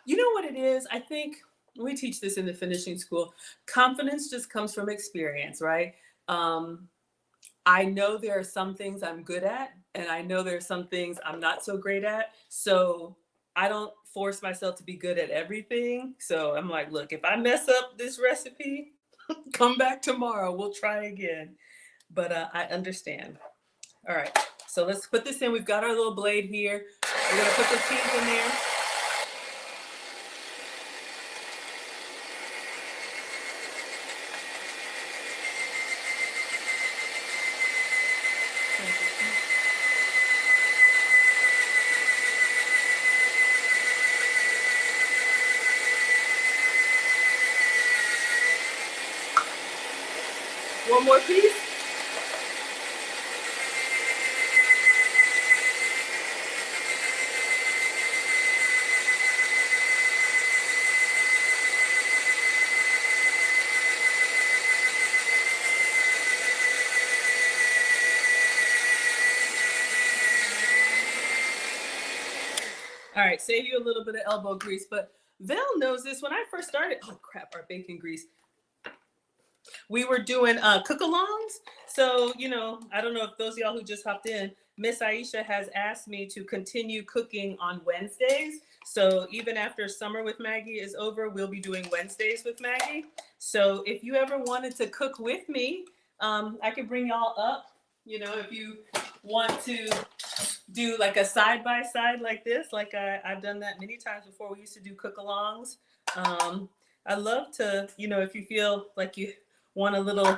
You know what it is? I think we teach this in the finishing school. Confidence just comes from experience, right? I know there are some things I'm good at, and I know there are some things I'm not so great at. So I don't force myself to be good at everything. So I'm like, look, if I mess up this recipe, come back tomorrow. We'll try again. But I understand. All right, so let's put this in. We've got our little blade here. We're gonna put the cheese in there. One more piece. All right, save you a little bit of elbow grease, but Val knows this. When I first started, oh crap, our bacon grease. We were doing cook-alongs. So, you know, I don't know if those of y'all who just hopped in, Miss Aisha has asked me to continue cooking on Wednesdays. So even after Summer with Maggie is over, we'll be doing Wednesdays with Maggie. So if you ever wanted to cook with me, I could bring y'all up. You know, if you want to do like a side-by-side like this, like I've done that many times before. We used to do cook-alongs. I love to, if you feel like you want a little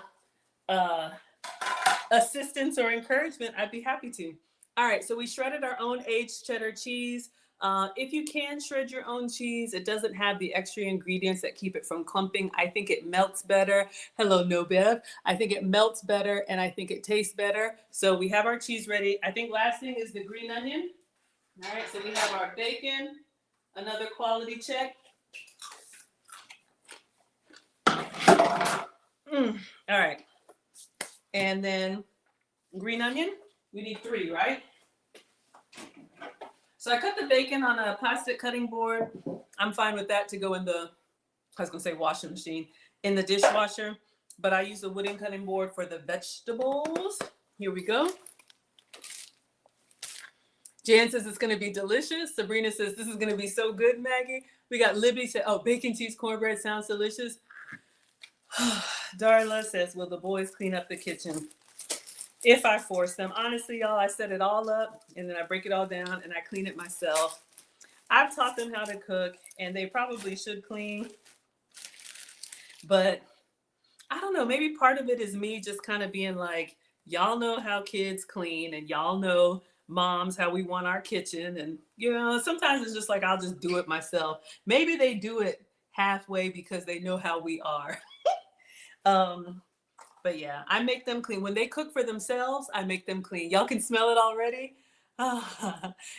assistance or encouragement, I'd be happy to. All right, so we shredded our own aged cheddar cheese. If you can shred your own cheese, it doesn't have the extra ingredients that keep it from clumping. I think it melts better. Hello, No Bev. I think it melts better and I think it tastes better. So we have our cheese ready. I think last thing is the green onion. All right, so we have our bacon, another quality check. All right, and then green onion. We need 3, right? So I cut the bacon on a plastic cutting board. I'm fine with that to go in the, I was gonna say washing machine, in the dishwasher, but I use the wooden cutting board for the vegetables. Here we go. Jan says it's gonna be delicious. Sabrina says this is gonna be so good, Maggie. We got Libby said, oh, bacon cheese cornbread sounds delicious. Darla says, will the boys clean up the kitchen? If I force them. Honestly, y'all, I set it all up and then I break it all down and I clean it myself. I've taught them how to cook and they probably should clean. But I don't know, maybe part of it is me just kind of being like, y'all know how kids clean and y'all know moms how we want our kitchen. And, sometimes it's just like, I'll just do it myself. Maybe they do it halfway because they know how we are. But yeah, I make them clean. When they cook for themselves, I make them clean. Y'all can smell it already.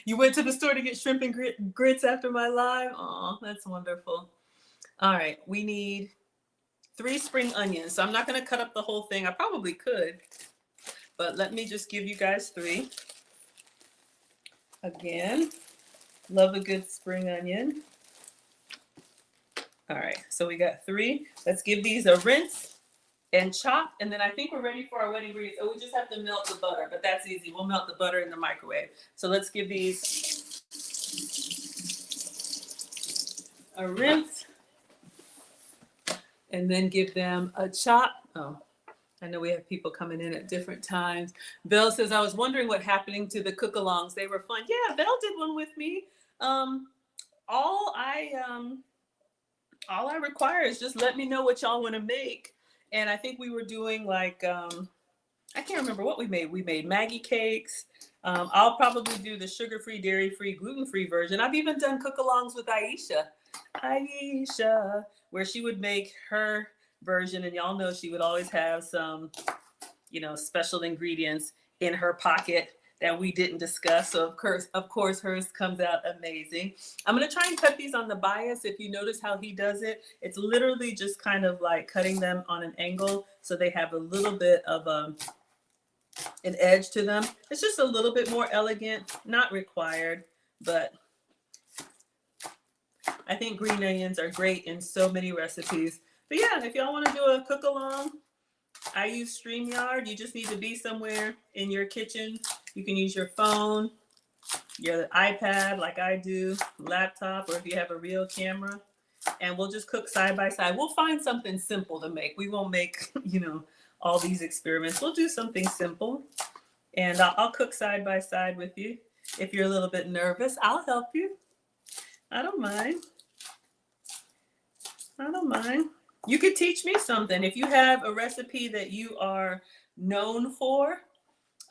You went to the store to get shrimp and grits after my live? Oh, that's wonderful. All right, we need 3 spring onions. So I'm not gonna cut up the whole thing. I probably could, but let me just give you guys 3. Again, love a good spring onion. All right, so we got 3. Let's give these a rinse and chop, and then I think we're ready for our wet ingredients. Oh, we just have to melt the butter, but that's easy. We'll melt the butter in the microwave. So let's give these a rinse, and then give them a chop. Oh, I know we have people coming in at different times. Belle says, I was wondering what happening to the cook-alongs. They were fun. Yeah, Belle did one with me. All I require is just let me know what y'all want to make. And I think we were doing like, I can't remember what we made. We made Maggie cakes. I'll probably do the sugar-free, dairy-free, gluten-free version. I've even done cook-alongs with Aisha, where she would make her version. And y'all know she would always have some, special ingredients in her pocket that we didn't discuss. So of course, hers comes out amazing. I'm gonna try and cut these on the bias. If you notice how he does it, it's literally just kind of like cutting them on an angle so they have a little bit of an edge to them. It's just a little bit more elegant, not required, but I think green onions are great in so many recipes. But yeah, if y'all wanna do a cook along, I use StreamYard. You just need to be somewhere in your kitchen. You can use your phone, your iPad like I do, laptop, or if you have a real camera, and we'll just cook side by side. We'll find something simple to make. We won't make, all these experiments. We'll do something simple, and I'll cook side by side with you. If you're a little bit nervous, I'll help you. I don't mind. You could teach me something. If you have a recipe that you are known for,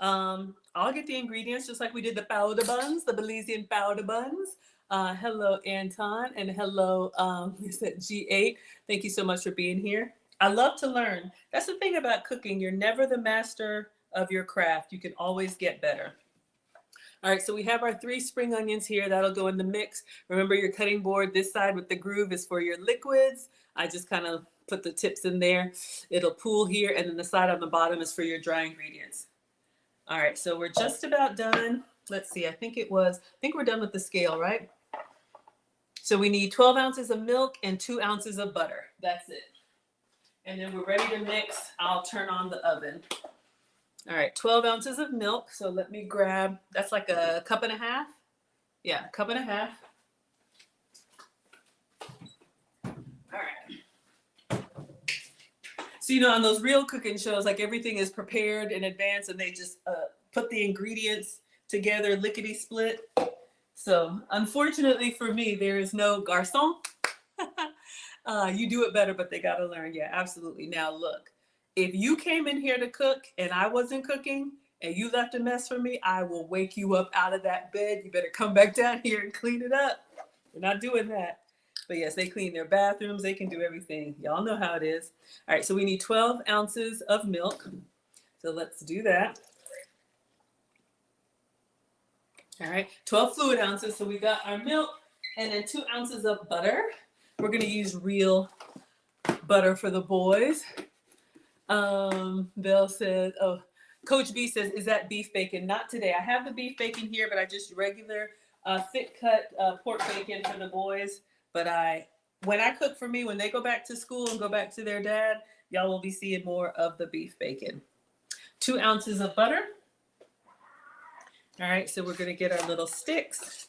I'll get the ingredients just like we did the powder buns, the Belizean powder buns. Hello, Anton, and hello, is that G8? Thank you so much for being here. I love to learn. That's the thing about cooking. You're never the master of your craft. You can always get better. All right, so we have our 3 spring onions here. That'll go in the mix. Remember your cutting board, this side with the groove is for your liquids. I just kind of put the tips in there. It'll pool here, and then the side on the bottom is for your dry ingredients. All right, so we're just about done. Let's see, I think we're done with the scale, right? So we need 12 ounces of milk and 2 ounces of butter. That's it. And then we're ready to mix. I'll turn on the oven. All right, 12 ounces of milk. So let me grab, that's like a cup and a half. Yeah, a cup and a half. All right. So, on those real cooking shows, like everything is prepared in advance and they just put the ingredients together, lickety split. So unfortunately for me, there is no garçon. You do it better, but they got to learn. Yeah, absolutely. Now, look, if you came in here to cook and I wasn't cooking and you left a mess for me, I will wake you up out of that bed. You better come back down here and clean it up. We're not doing that. But yes, they clean their bathrooms. They can do everything. Y'all know how it is. All right, so we need 12 ounces of milk. So let's do that. All right, 12 fluid ounces. So we got our milk and then 2 ounces of butter. We're going to use real butter for the boys. Bill says, oh, Coach B says, is that beef bacon? Not today. I have the beef bacon here, but I just regular thick cut pork bacon for the boys. But when I cook for me, when they go back to school and go back to their dad, y'all will be seeing more of the beef bacon. 2 ounces of butter. All right, so we're going to get our little sticks.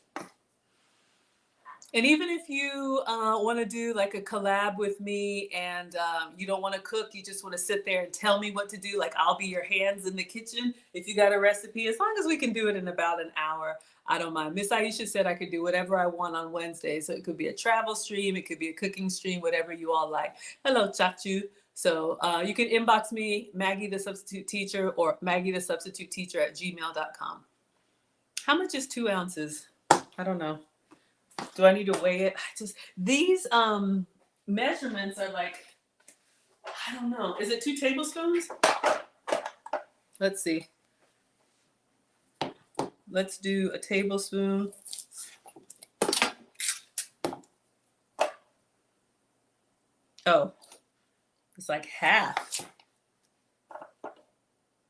And even if you want to do like a collab with me and you don't want to cook, you just want to sit there and tell me what to do, like I'll be your hands in the kitchen. If you got a recipe, as long as we can do it in about an hour, I don't mind. Miss Aisha said I could do whatever I want on Wednesday. So it could be a travel stream, it could be a cooking stream, whatever you all like. Hello, Chachu. So you can inbox me, Maggie the Substitute Teacher, or Maggie the Substitute Teacher at gmail.com. How much is 2 ounces? I don't know. Do I need to weigh it? These measurements are like, I don't know. Is it 2 tablespoons? Let's see. Let's do a tablespoon. Oh, it's like half.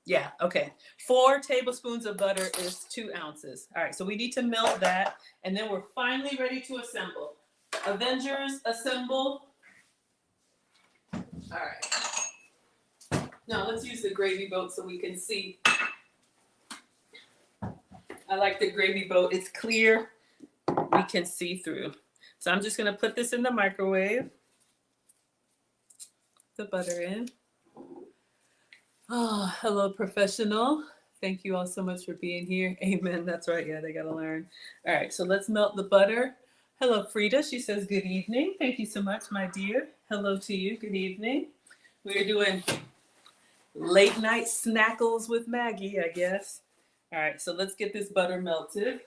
Yeah, okay. 4 tablespoons of butter is 2 ounces. All right, so we need to melt that, and then we're finally ready to assemble. Avengers, assemble. All right. Now let's use the gravy boat so we can see. I like the gravy boat. It's clear. We can see through. So I'm just going to put this in the microwave. The butter in. Oh, hello, professional. Thank you all so much for being here. Amen. That's right. Yeah, they got to learn. All right, so let's melt the butter. Hello, Frida. She says, good evening. Thank you so much, my dear. Hello to you. Good evening. We're doing late night snackles with Maggie, I guess. All right, so let's get this butter melted.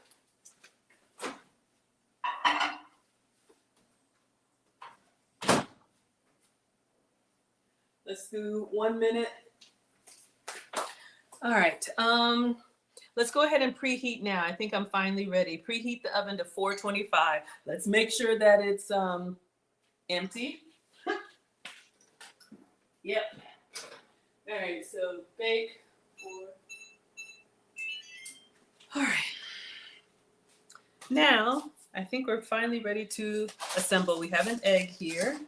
Let's do 1 minute. All right, let's go ahead and preheat now. I think I'm finally ready. Preheat the oven to 425. Let's make sure that it's empty. Yep. All right, so bake for... All right. Now, I think we're finally ready to assemble. We have an egg here.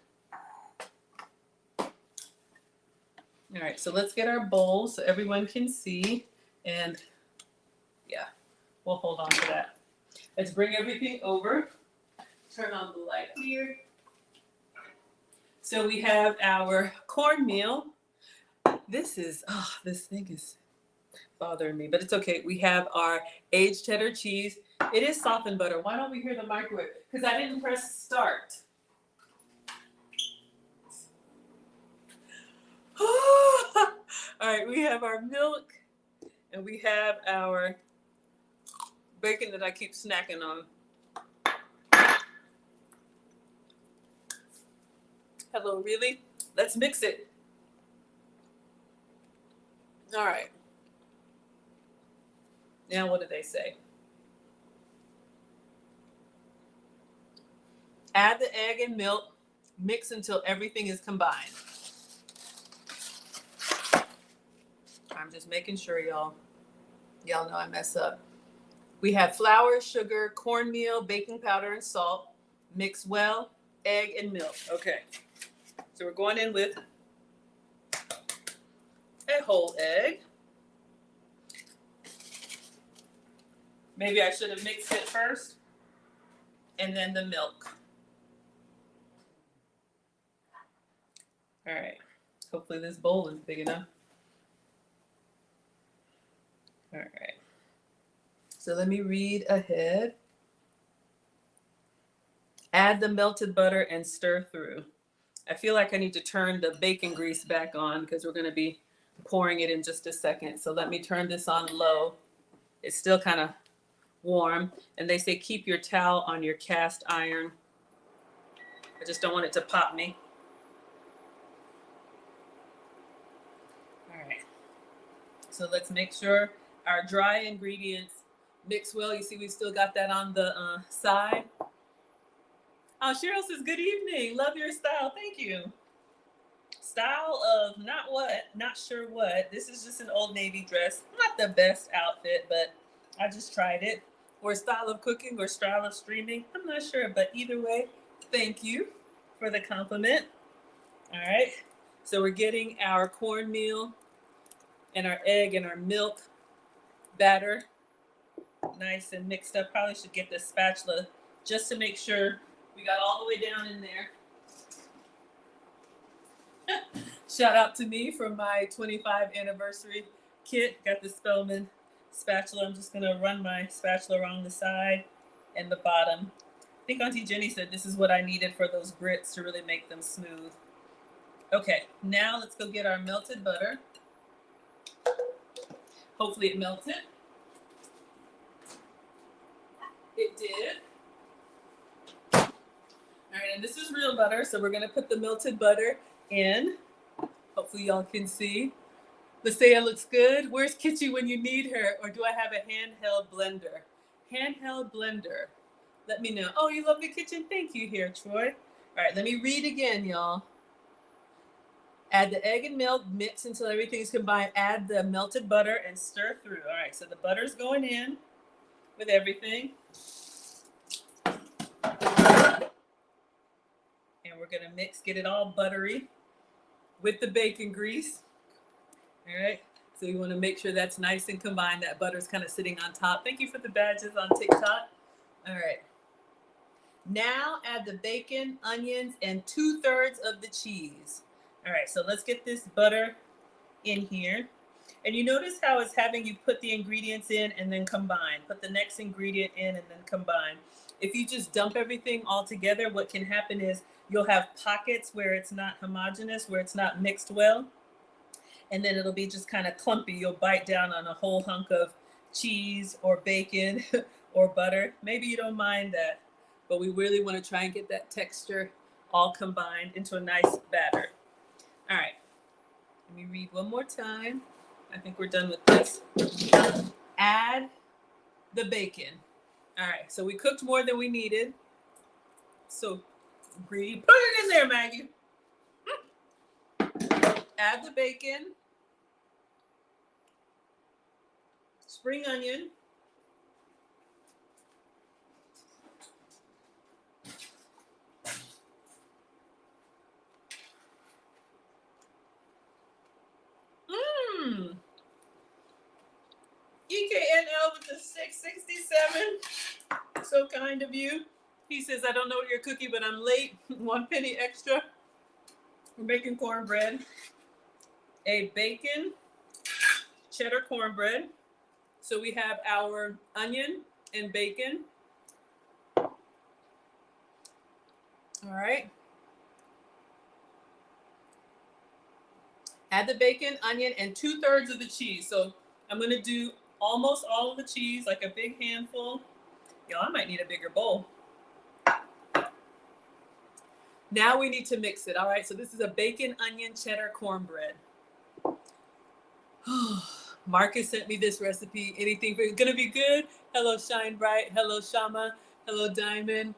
All right, so let's get our bowl so everyone can see. And yeah, we'll hold on to that. Let's bring everything over. Turn on the light here. So we have our cornmeal. This thing is bothering me, but it's okay. We have our aged cheddar cheese. It is softened butter. Why don't we hear the microwave? Because I didn't press start. All right, we have our milk and we have our bacon that I keep snacking on. Hello, really? Let's mix it. All right. Now, what do they say? Add the egg and milk. Mix until everything is combined. I'm just making sure y'all know I mess up. We have flour, sugar, cornmeal, baking powder, and salt. Mix well, egg and milk. Okay. So we're going in with a whole egg. Maybe I should have mixed it first. And then the milk. All right. Hopefully this bowl is big enough. All right. So let me read ahead. Add the melted butter and stir through. I feel like I need to turn the bacon grease back on because we're going to be pouring it in just a second. So let me turn this on low. It's still kind of warm. And they say keep your towel on your cast iron. I just don't want it to pop me. All right. So let's make sure our dry ingredients mix well. You see, we still got that on the side. Oh, Cheryl says, good evening. Love your style. Thank you. Style of not sure what. This is just an Old Navy dress. Not the best outfit, but I just tried it. Or style of cooking or style of streaming. I'm not sure, but either way, thank you for the compliment. All right. So we're getting our cornmeal and our egg and our milk batter nice and mixed up. Probably should get the spatula just to make sure we got all the way down in there. Shout out to me for my 25 anniversary kit. Got the Spellman spatula. I'm just gonna run my spatula along the side and the bottom. I think Auntie Jenny said this is what I needed for those grits to really make them smooth. Okay, now let's go get our melted butter. Hopefully it melted. It did. All right, and this is real butter, so we're gonna put the melted butter in. Hopefully y'all can see. Lisea looks good. Where's Kitchi when you need her? Or do I have a handheld blender? Handheld blender. Let me know. Oh, you love the kitchen? Thank you here, Troy. All right, let me read again, y'all. Add the egg and milk, mix until everything is combined. Add the melted butter and stir through. All right, so the butter's going in with everything. And we're gonna mix, get it all buttery with the bacon grease. All right, so you wanna make sure that's nice and combined. That butter's kind of sitting on top. Thank you for the badges on TikTok. All right. Now add the bacon, onions, and 2/3 of the cheese. All right, so let's get this butter in here. And you notice how it's having you put the ingredients in and then combine. Put the next ingredient in and then combine. If you just dump everything all together, what can happen is you'll have pockets where it's not homogeneous, where it's not mixed well. And then it'll be just kind of clumpy. You'll bite down on a whole hunk of cheese or bacon or butter. Maybe you don't mind that, but we really want to try and get that texture all combined into a nice batter. All right, let me read one more time. I think we're done with this. Add the bacon. All right, so we cooked more than we needed. So put it in there, Maggie. Add the bacon, spring onion, EKNL with the 667. So kind of you. He says, I don't know what you're cooking, but I'm late. 1 penny extra. We're making cornbread. A bacon cheddar cornbread. So we have our onion and bacon. All right. Add the bacon, onion, and 2/3 of the cheese. So I'm gonna do almost all of the cheese, like a big handful. Y'all, I might need a bigger bowl. Now we need to mix it. All right, so this is a bacon, onion, cheddar cornbread. Marcus sent me this recipe. Anything for it's gonna be good. Hello, Shine Bright. Hello, Shama. Hello, Diamond.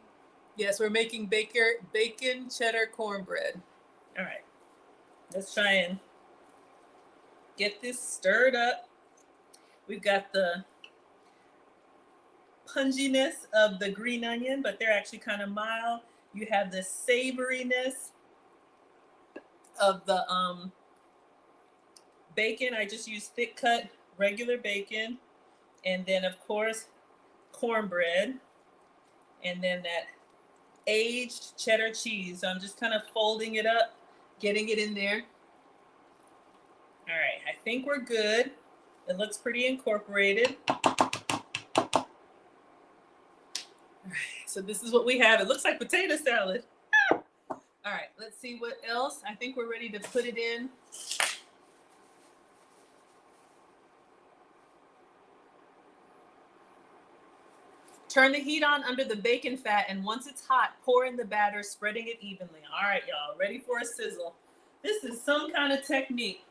Yes, we're making bacon cheddar cornbread. All right, let's try and get this stirred up. We've got the punginess of the green onion, but they're actually kind of mild. You have the savoriness of the bacon. I just use thick cut regular bacon, and then of course cornbread, and then that aged cheddar cheese. So I'm just kind of folding it up, getting it in there. All right, I think we're good. It looks pretty incorporated. All right, so this is what we have. It looks like potato salad. All All right, let's see what else. I think we're ready to put it in. Turn the heat on under the bacon fat, and once it's hot, pour in the batter, spreading it evenly. All right, y'all, ready for a sizzle. This is some kind of technique.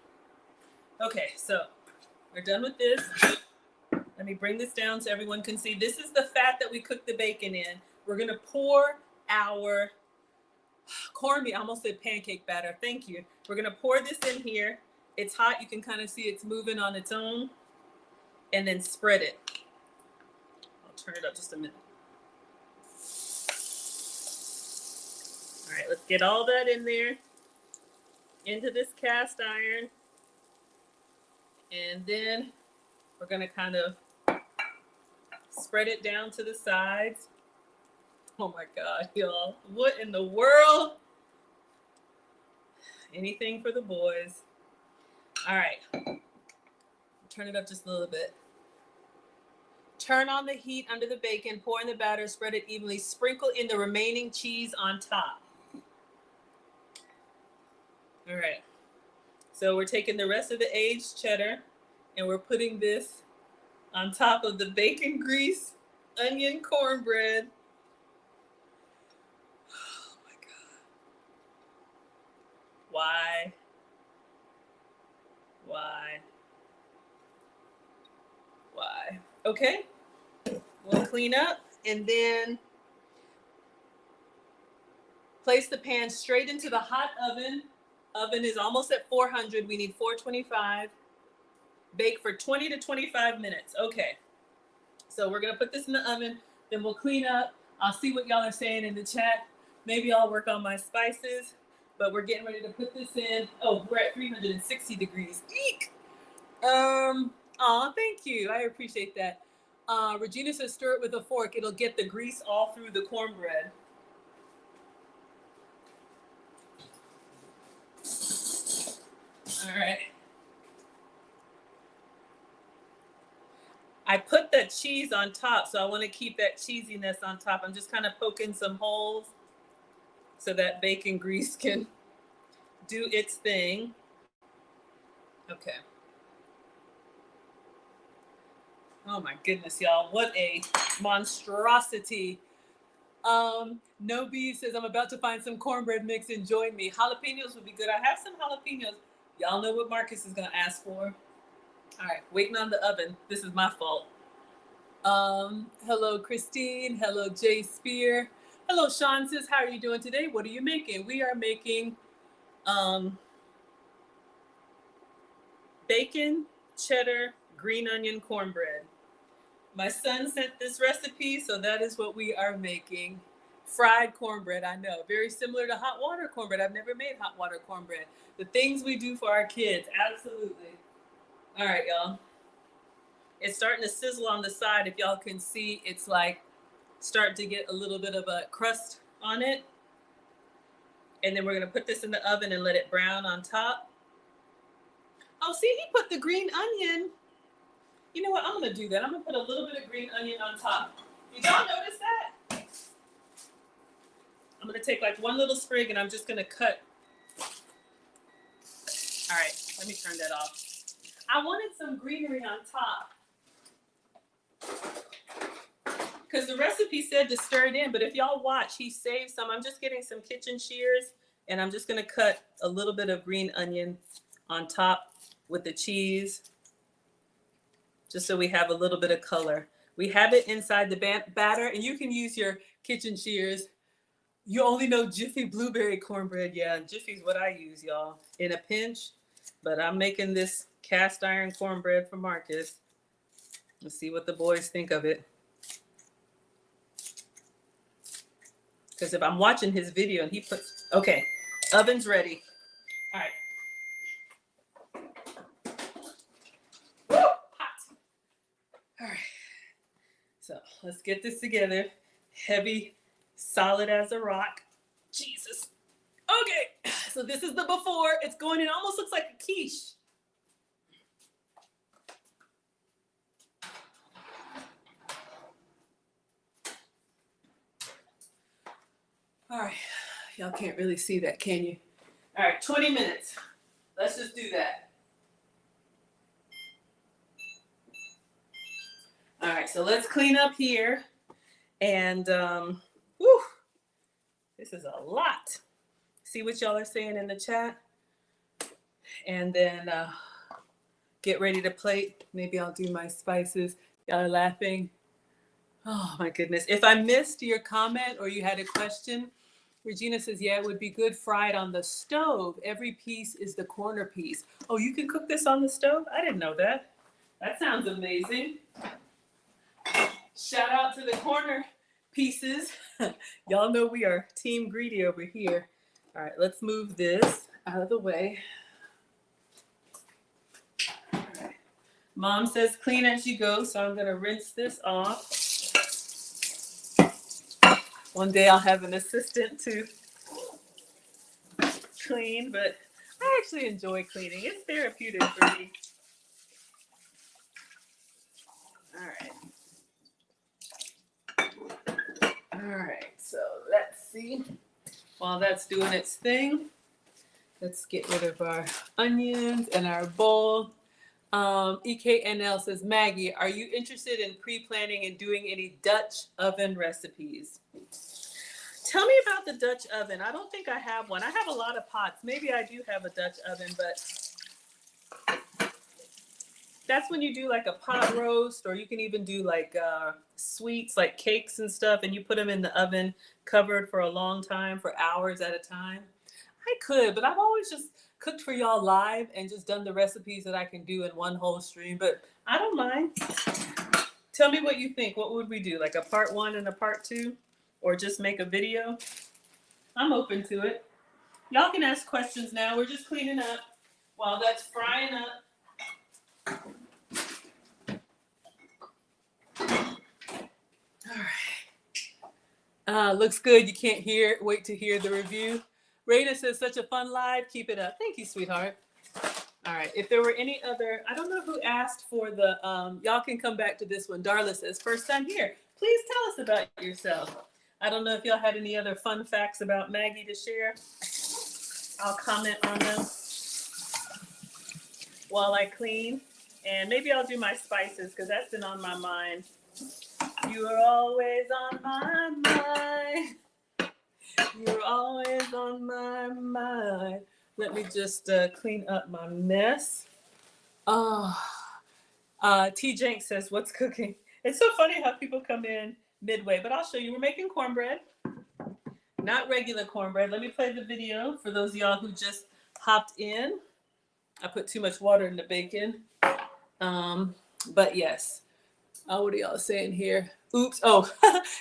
Okay, so we're done with this. Let me bring this down so everyone can see. This is the fat that we cooked the bacon in. We're gonna pour our cornmeal, I almost said pancake batter, thank you. We're gonna pour this in here. It's hot, you can kind of see it's moving on its own. And then spread it. I'll turn it up just a minute. All right, let's get all that in there, into this cast iron. And then we're gonna kind of spread it down to the sides. Oh my God, y'all, what in the world? Anything for the boys. All right, turn it up just a little bit. Turn on the heat under the bacon, pour in the batter, spread it evenly, sprinkle in the remaining cheese on top. All right, so we're taking the rest of the aged cheddar and we're putting this on top of the bacon grease, onion cornbread. Oh my God. Why? Okay, we'll clean up and then place the pan straight into the hot oven. Oven is almost at 400. We need 425. Bake for 20 to 25 minutes. Okay, so we're gonna put this in the oven, then we'll clean up. I'll see what y'all are saying in the chat. Maybe I'll work on my spices, but we're getting ready to put this in. Oh, we're at 360 degrees. Eek! Thank you. I appreciate that. Regina says stir it with a fork. It'll get the grease all through the cornbread. All right. I put that cheese on top, so I want to keep that cheesiness on top. I'm just kind of poking some holes so that bacon grease can do its thing. Okay. Oh my goodness, y'all. What a monstrosity. No Beef says, I'm about to find some cornbread mix and join me. Jalapenos would be good. I have some jalapenos. Y'all know what Marcus is going to ask for. All right, waiting on the oven. This is my fault. Hello, Christine. Hello, Jay Spear. Hello, Sean says, how are you doing today? What are you making? We are making bacon, cheddar, green onion cornbread. My son sent this recipe, so that is what we are making. Fried cornbread, I know. Very similar to hot water cornbread. I've never made hot water cornbread. The things we do for our kids, absolutely. All right, y'all. It's starting to sizzle on the side. If y'all can see, it's like starting to get a little bit of a crust on it. And then we're gonna put this in the oven and let it brown on top. Oh, see, he put the green onion. You know what? I'm gonna do that. I'm gonna put a little bit of green onion on top. Did y'all notice that? I'm gonna take like one little sprig and I'm just gonna cut. All right, let me turn that off. I wanted some greenery on top because the recipe said to stir it in, but if y'all watch, he saved some. I'm just getting some kitchen shears and I'm just gonna cut a little bit of green onion on top with the cheese, just so we have a little bit of color. We have it inside the batter, and you can use your kitchen shears. You only know Jiffy blueberry cornbread. Yeah, Jiffy's what I use, y'all, in a pinch. But I'm making this cast iron cornbread for Marcus. Let's see what the boys think of it. Because if I'm watching his video and he puts, okay, oven's ready. All right. Woo, hot. All right. So let's get this together. Heavy, solid as a rock. Jesus. Okay, so this is the before. It's going in, almost looks like a quiche. All right, Y'all can't really see that, can you? All right, 20 minutes. Let's just do that. All right, so let's clean up here. And, whew, this is a lot. See what y'all are saying in the chat? And then get ready to plate. Maybe I'll do my spices. Y'all are laughing. Oh my goodness. If I missed your comment or you had a question, Regina says, yeah, it would be good fried on the stove. Every piece is the corner piece. Oh, you can cook this on the stove? I didn't know that. That sounds amazing. Shout out to the corner pieces. Y'all know we are team greedy over here. All right, let's move this out of the way. All right. Mom says clean as you go, so I'm gonna rinse this off. One day I'll have an assistant to clean, but I actually enjoy cleaning. It's therapeutic for me. All right, so let's see. While that's doing its thing, let's get rid of our onions and our bowl. EKNL says, Maggie, are you interested in pre-planning and doing any Dutch oven recipes? Tell me about the Dutch oven. I don't think I have one. I have a lot of pots. Maybe I do have a Dutch oven, but that's when you do like a pot roast, or you can even do like sweets, like cakes and stuff, and you put them in the oven covered for a long time, for hours at a time. I could, but I've always just cooked for y'all live and just done the recipes that I can do in one whole stream, but I don't mind. Tell me what you think. What would we do? Like a part 1 and a part 2? Or just make a video? I'm open to it. Y'all can ask questions now. We're just cleaning up while that's frying up. All right. Looks good. You can't hear it. Wait to hear the review. Raina says, such a fun live. Keep it up. Thank you, sweetheart. All right. If there were any other, I don't know who asked for the, y'all can come back to this one. Darla says, first time here. Please tell us about yourself. I don't know if y'all had any other fun facts about Maggie to share. I'll comment on them while I clean. And maybe I'll do my spices because that's been on my mind. You are always on my mind. You're always on my mind. Let me just clean up my mess. T. Jenks says, what's cooking? It's so funny how people come in midway, but I'll show you. We're making cornbread, not regular cornbread. Let me play the video for those of y'all who just hopped in. I put too much water in the bacon. But yes. What are y'all saying here? Oops. Oh,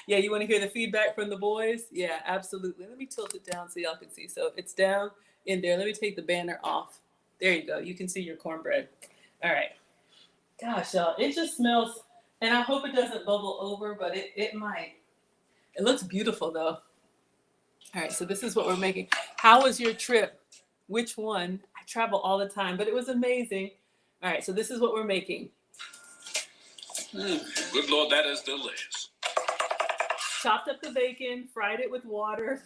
yeah. You want to hear the feedback from the boys? Yeah, absolutely. Let me tilt it down so y'all can see. So it's down in there. Let me take the banner off. There you go. You can see your cornbread. All right. Gosh, y'all, it just smells, and I hope it doesn't bubble over, but it might. It looks beautiful though. All right, so this is what we're making. How was your trip? Which one? I travel all the time, but it was amazing. All right, so this is what we're making. Good Lord, that is delicious. Chopped up the bacon, fried it with water,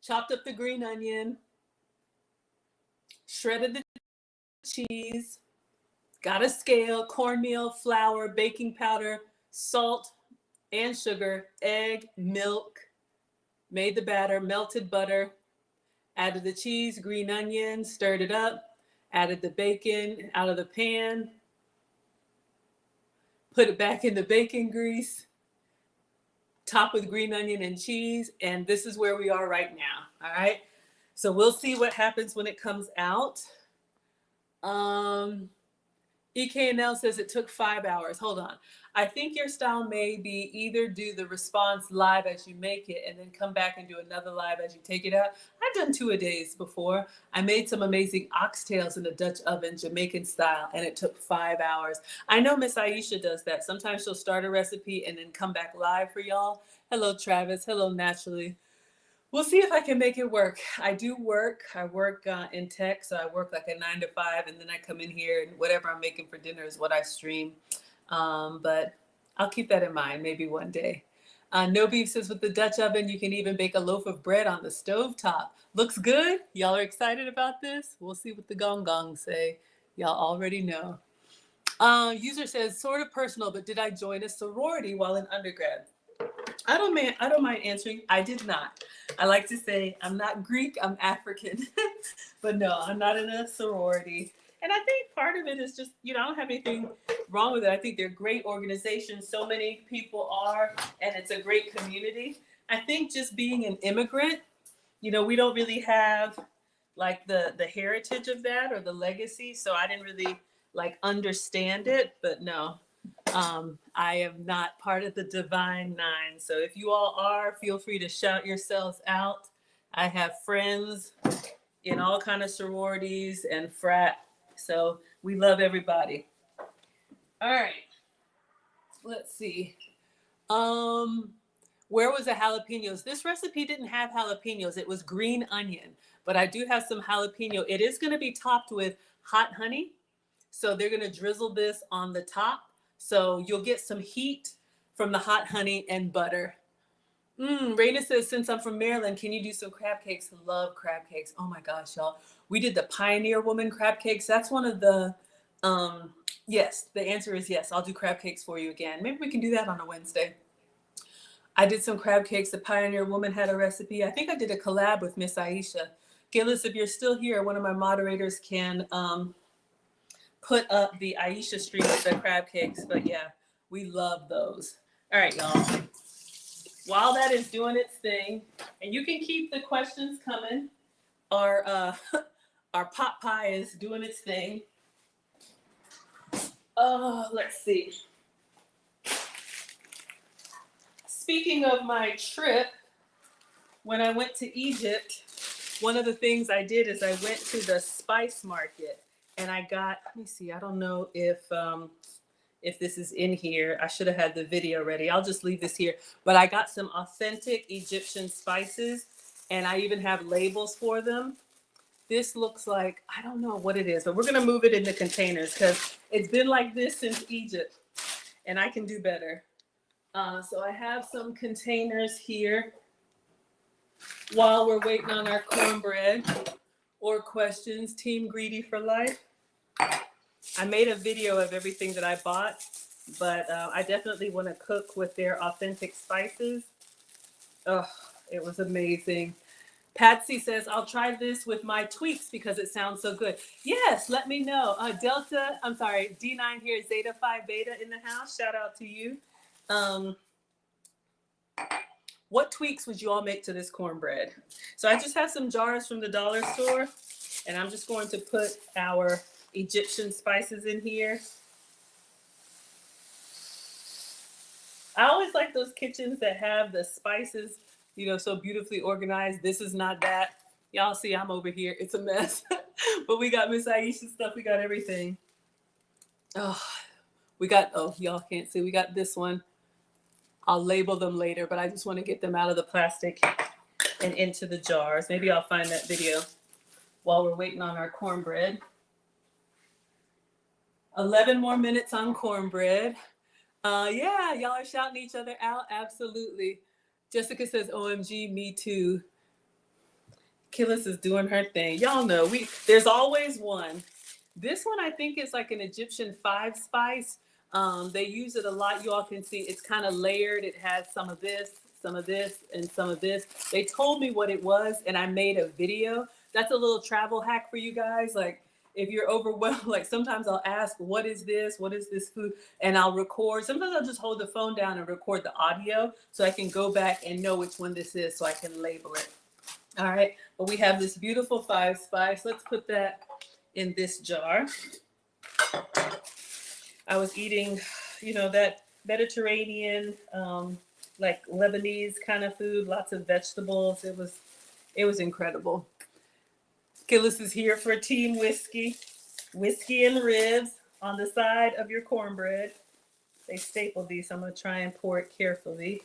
chopped up the green onion, shredded the cheese, got a scale, cornmeal, flour, baking powder, salt and sugar, egg, milk, made the batter, melted butter, added the cheese, green onion, stirred it up, added the bacon out of the pan, put it back in the bacon grease, top with green onion and cheese, and this is where we are right now, all right? So we'll see what happens when it comes out. EKNL says it took 5 hours. Hold on. I think your style may be either do the response live as you make it and then come back and do another live as you take it out. I've done 2-a-days before. I made some amazing oxtails in the Dutch oven, Jamaican style, and it took 5 hours. I know Miss Aisha does that. Sometimes she'll start a recipe and then come back live for y'all. Hello, Travis. Hello, Naturally. We'll see if I can make it work. I do work. I work in tech, so I work like a 9 to 5, and then I come in here and whatever I'm making for dinner is what I stream. But I'll keep that in mind, maybe one day. No Beef says with the Dutch oven, you can even bake a loaf of bread on the stove top. Looks good. Y'all are excited about this? We'll see what the gong gong say. Y'all already know. User says, sort of personal, but did I join a sorority while in undergrad? I don't mind answering. I did not. I like to say I'm not Greek, I'm African. But no, I'm not in a sorority. And I think part of it is just, I don't have anything wrong with it. I think they're great organizations. So many people are, and it's a great community. I think just being an immigrant, we don't really have like the heritage of that or the legacy. So I didn't really like understand it, but no, I am not part of the Divine Nine. So if you all are, feel free to shout yourselves out. I have friends in all kind of sororities and frat. So we love everybody. All right. Let's see. Where was the jalapenos? This recipe didn't have jalapenos. It was green onion, but I do have some jalapeno. It is going to be topped with hot honey. So they're going to drizzle this on the top. So you'll get some heat from the hot honey and butter. Raina says, since I'm from Maryland, can you do some crab cakes? Love crab cakes. Oh my gosh, y'all. We did the Pioneer Woman crab cakes. That's one of the, yes, the answer is yes. I'll do crab cakes for you again. Maybe we can do that on a Wednesday. I did some crab cakes. The Pioneer Woman had a recipe. I think I did a collab with Miss Aisha. Gillis, if you're still here, one of my moderators can put up the Aisha stream with the crab cakes. But yeah, we love those. All right, y'all. While that is doing its thing, and you can keep the questions coming, our our pot pie is doing its thing. Let's see. Speaking of my trip, when I went to Egypt, one of the things I did is I went to the spice market and I got, let me see, I don't know if this is in here. I should have had the video ready. I'll just leave this here. But I got some authentic Egyptian spices and I even have labels for them. This looks like, I don't know what it is, but we're going to move it into containers because it's been like this since Egypt and I can do better. So I have some containers here while we're waiting on our cornbread or questions. Team Greedy for Life. I made a video of everything that I bought, but I definitely want to cook with their authentic spices. Oh, it was amazing. Patsy says, I'll try this with my tweaks because it sounds so good. Yes, let me know. D9 here, Zeta Phi Beta in the house. Shout out to you. What tweaks would you all make to this cornbread? So I just have some jars from the dollar store, and I'm just going to put our Egyptian spices in here. I always like those kitchens that have the spices, so beautifully organized. This is not that. Y'all see I'm over here. It's a mess. But we got Miss Aisha stuff. We got everything. Y'all can't see. We got this one. I'll label them later, but I just want to get them out of the plastic and into the jars. Maybe I'll find that video while we're waiting on our cornbread. 11 more minutes on cornbread. Yeah, y'all are shouting each other out. Absolutely. Jessica says, OMG, me too. Killis is doing her thing. Y'all know, there's always one. This one I think is like an Egyptian 5 spice. They use it a lot. You all can see it's kind of layered. It has some of this, and some of this. They told me what it was, and I made a video. That's a little travel hack for you guys. Like, if you're overwhelmed, like sometimes I'll ask, what is this? What is this food? And I'll record. Sometimes I'll just hold the phone down and record the audio so I can go back and know which one this is so I can label it. All right. But we have this beautiful 5 spice. Let's put that in this jar. I was eating, that Mediterranean, like Lebanese kind of food, lots of vegetables. It was incredible. Gillis is here for Team Whiskey. Whiskey and ribs on the side of your cornbread. They stapled these, so I'm going to try and pour it carefully.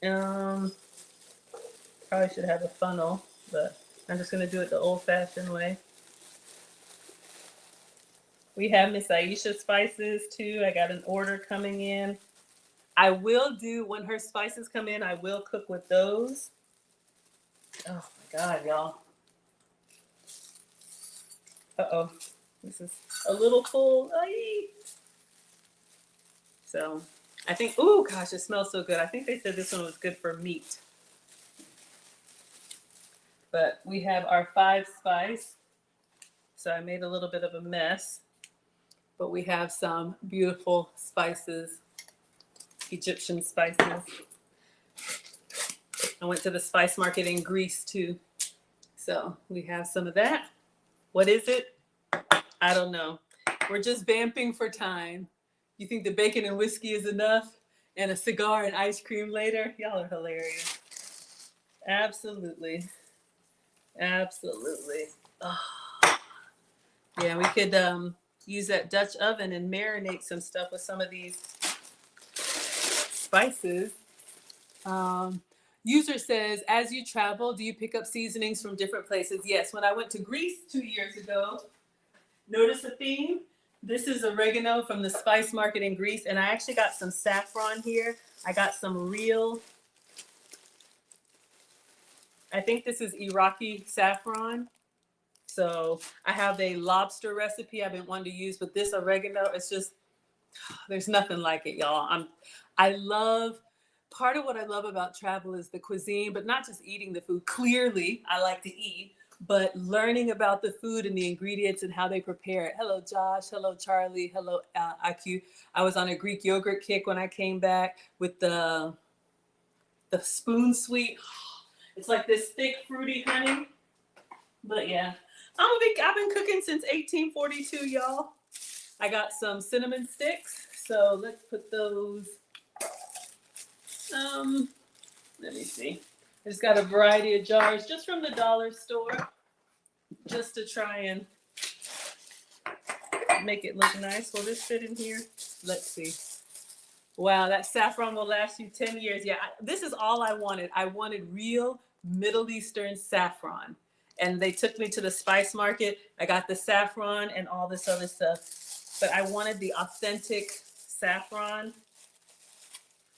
Probably should have a funnel, but I'm just going to do it the old-fashioned way. We have Miss Aisha spices, too. I got an order coming in. I will do, when her spices come in, I will cook with those. Oh my God, y'all. Uh-oh. This is a little full. Ay. So I think, oh gosh, it smells so good. I think they said this one was good for meat. But we have our 5 spice. So I made a little bit of a mess. But we have some beautiful spices, Egyptian spices. I went to the spice market in Greece too. So we have some of that. What is it? I don't know. We're just vamping for time. You think the bacon and whiskey is enough? And a cigar and ice cream later? Y'all are hilarious. Absolutely. Absolutely. Oh. Yeah, we could use that Dutch oven and marinate some stuff with some of these spices. User says, as you travel, do you pick up seasonings from different places? Yes, when I went to Greece 2 years ago, notice a theme? This is oregano from the spice market in Greece, and I actually got some saffron here. I got some real, I think this is Iraqi saffron. So I have a lobster recipe I've been wanting to use, but this oregano, it's just, there's nothing like it, y'all. I love, part of what I love about travel is the cuisine, but not just eating the food. Clearly, I like to eat, but learning about the food and the ingredients and how they prepare it. Hello, Josh. Hello, Charlie. Hello, IQ. I was on a Greek yogurt kick when I came back with the spoon sweet. It's like this thick, fruity honey. But yeah, I've been cooking since 1842, y'all. I got some cinnamon sticks, so let's put those. Let me see. I just got a variety of jars just from the dollar store, just to try and make it look nice. Will this fit in here? Let's see. Wow, that saffron will last you 10 years. Yeah, this is all I wanted. I wanted real Middle Eastern saffron. And they took me to the spice market. I got the saffron and all this other stuff. But I wanted the authentic saffron.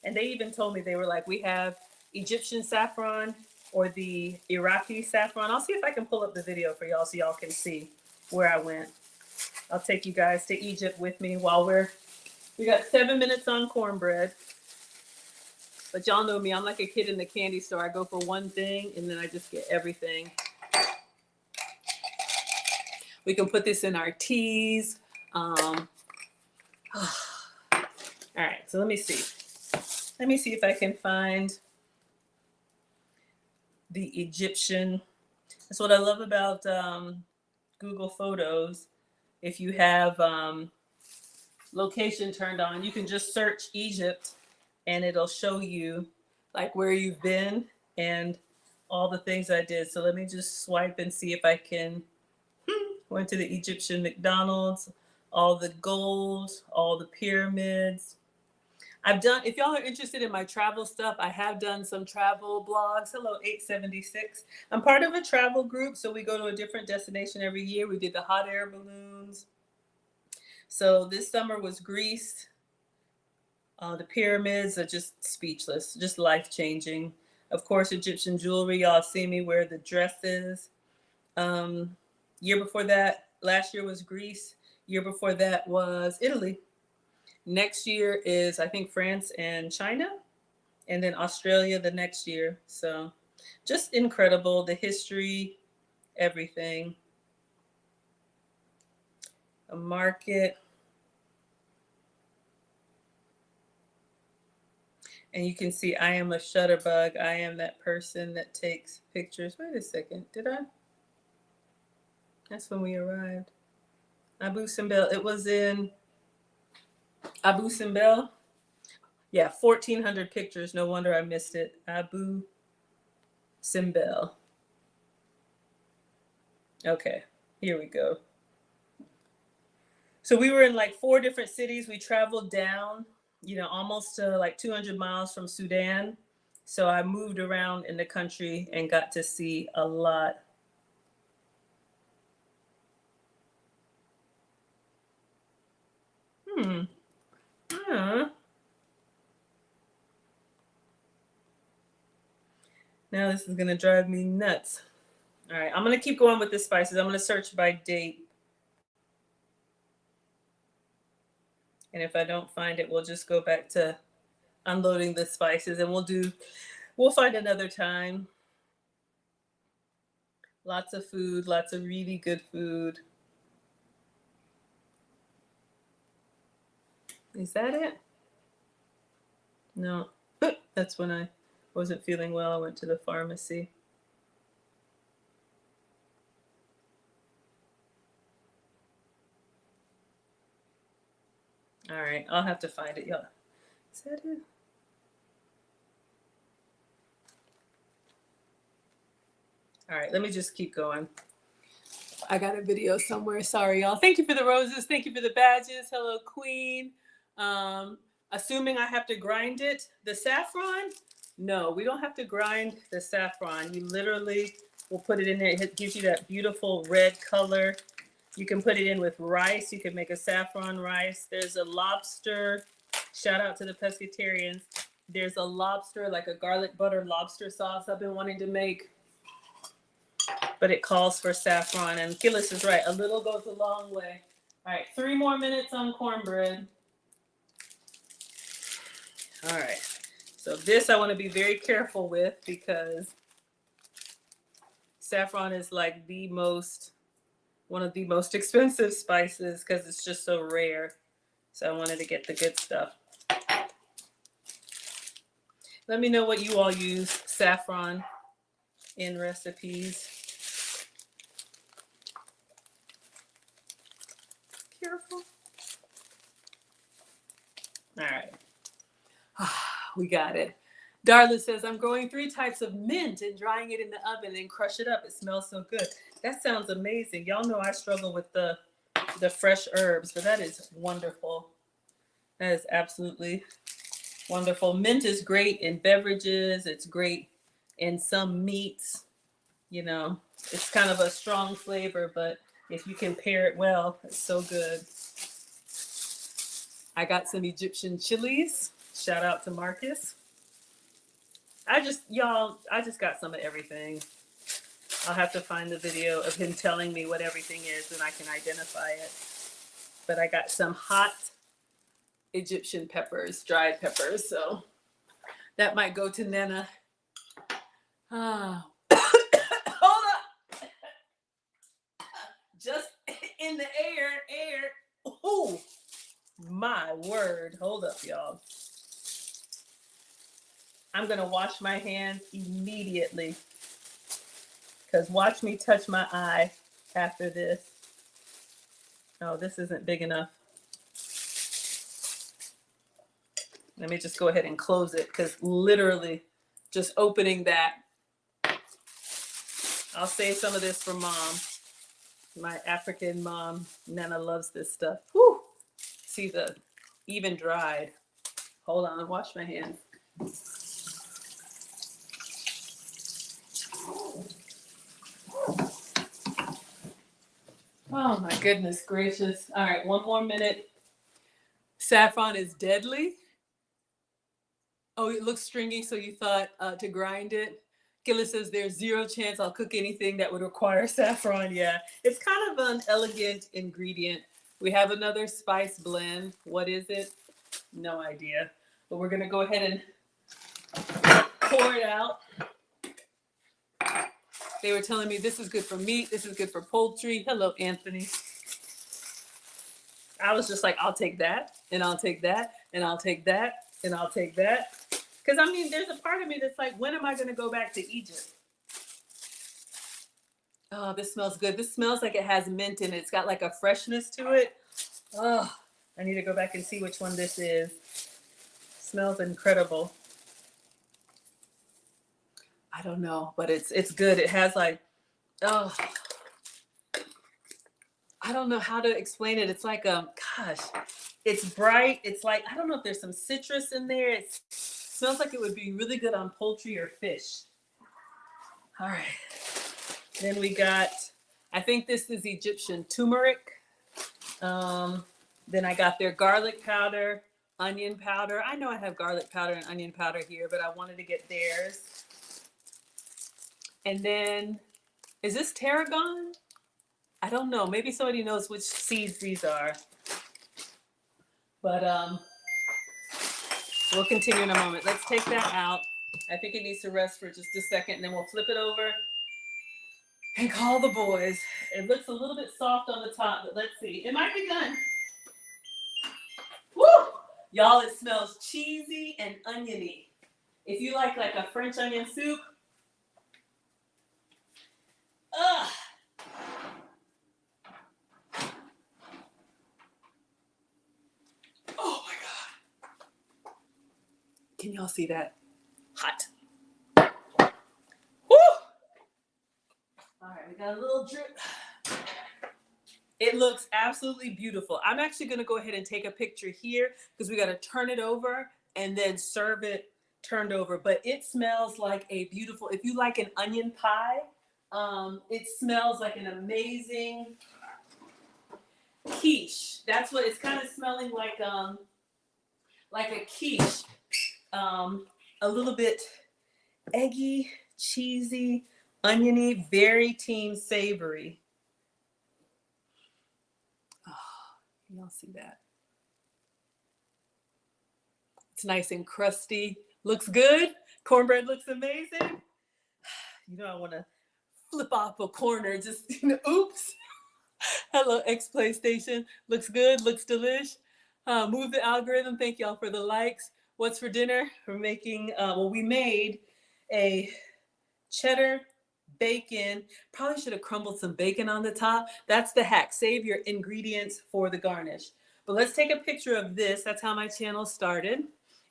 And they even told me, they were like, we have Egyptian saffron or the Iraqi saffron. I'll see if I can pull up the video for y'all so y'all can see where I went. I'll take you guys to Egypt with me while we got 7 minutes on cornbread. But y'all know me, I'm like a kid in the candy store. I go for one thing and then I just get everything. We can put this in our teas. All right, so let me see. Let me see if I can find the Egyptian. That's what I love about Google Photos. If you have location turned on, you can just search Egypt and it'll show you like where you've been and all the things I did. So let me just swipe and see if I can. Went to the Egyptian McDonald's, all the gold, all the pyramids. I've done, if y'all are interested in my travel stuff, I have done some travel blogs. Hello, 876. I'm part of a travel group, so we go to a different destination every year. We did the hot air balloons. So this summer was Greece. The pyramids are just speechless, just life-changing. Of course, Egyptian jewelry. Y'all see me wear the dresses. Year before that, last year was Greece. Year before that was Italy. Next year is, I think, France and China, and then Australia the next year. So just incredible, the history, everything. A market. And you can see I am a shutterbug. I am that person that takes pictures. Wait a second, did I? That's when we arrived. Abu Simbel. It was in Abu Simbel. Yeah, 1,400 pictures. No wonder I missed it. Abu Simbel. Okay, here we go. So we were in like 4 different cities. We traveled down, almost to like 200 miles from Sudan. So I moved around in the country and got to see a lot. Now this is gonna drive me nuts. All right, I'm gonna keep going with the spices. I'm gonna search by date. And if I don't find it, we'll just go back to unloading the spices and we'll find another time. Lots of food, lots of really good food. Is that it? No, that's when I wasn't feeling well. I went to the pharmacy. All right, I'll have to find it, y'all. Is that it? All right, let me just keep going. I got a video somewhere. Sorry, y'all. Thank you for the roses. Thank you for the badges. Hello, Queen. Assuming I have to grind it. The saffron? No, we don't have to grind the saffron. You literally will put it in there. It gives you that beautiful red color. You can put it in with rice. You can make a saffron rice. There's a lobster. Shout out to the pescatarians. There's a lobster, like a garlic butter lobster sauce I've been wanting to make. But it calls for saffron. And Phyllis is right. A little goes a long way. All right, 3 more minutes on cornbread. All right. So this I want to be very careful with because saffron is like one of the most expensive spices because it's just so rare. So I wanted to get the good stuff. Let me know what you all use saffron in recipes. Careful. All right. We got it. Darla says, I'm growing 3 types of mint and drying it in the oven and crush it up. It smells so good. That sounds amazing. Y'all know I struggle with the fresh herbs, but that is wonderful. That is absolutely wonderful. Mint is great in beverages. It's great in some meats. You know, it's kind of a strong flavor, but if you can pair it well, it's so good. I got some Egyptian chilies. Shout out to Marcus. I just got some of everything. I'll have to find the video of him telling me what everything is and I can identify it. But I got some hot Egyptian peppers, dried peppers. So that might go to Nana. Hold up. Just in the air. Oh, my word. Hold up, y'all. I'm going to wash my hands immediately. Because watch me touch my eye after this. Oh, this isn't big enough. Let me just go ahead and close it because literally just opening that. I'll save some of this for mom. My African mom, Nana, loves this stuff. Whew. See the even dried. Hold on, wash my hands. Oh my goodness gracious. All right, 1 more minute. Saffron is deadly. Oh, it looks stringy, so you thought to grind it. Gillis says there's 0 chance I'll cook anything that would require saffron. Yeah, it's kind of an elegant ingredient. We have another spice blend. What is it? No idea. But we're gonna go ahead and pour it out. They were telling me this is good for meat, this is good for poultry. Hello, Anthony. I was just like, I'll take that, and I'll take that, and I'll take that, and I'll take that. Because I mean, there's a part of me that's like, when am I going to go back to Egypt? Oh, this smells good. This smells like it has mint in it. It's got like a freshness to it. Oh, I need to go back and see which one this is. Smells incredible. I don't know, but it's good. It has like, oh, I don't know how to explain it. It's like, gosh, it's bright. It's like, I don't know if there's some citrus in there. It smells like it would be really good on poultry or fish. All right. Then we got, I think this is Egyptian turmeric. Then I got their garlic powder, onion powder. I know I have garlic powder and onion powder here, but I wanted to get theirs. And then, is this tarragon? I don't know. Maybe somebody knows which seeds these are. But we'll continue in a moment. Let's take that out. I think it needs to rest for just a second, and then we'll flip it over and call the boys. It looks a little bit soft on the top, but let's see. It might be done. Woo! Y'all, it smells cheesy and oniony. If you like a French onion soup, ugh. Oh my God. Can y'all see that? Hot. Woo! All right, we got a little drip. It looks absolutely beautiful. I'm actually gonna go ahead and take a picture here because we gotta turn it over and then serve it turned over. But it smells like a beautiful, if you like an onion pie, it smells like an amazing quiche. That's what it's kind of smelling like a quiche. A little bit eggy, cheesy, oniony, very team savory. Y'all see that? It's nice and crusty. Looks good. Cornbread looks amazing. You know, I want to flip off a corner. Just, oops. Hello, X PlayStation. Looks good. Looks delish. Move the algorithm. Thank y'all for the likes. What's for dinner? We're making, we made a cheddar bacon. Probably should have crumbled some bacon on the top. That's the hack. Save your ingredients for the garnish. But let's take a picture of this. That's how my channel started.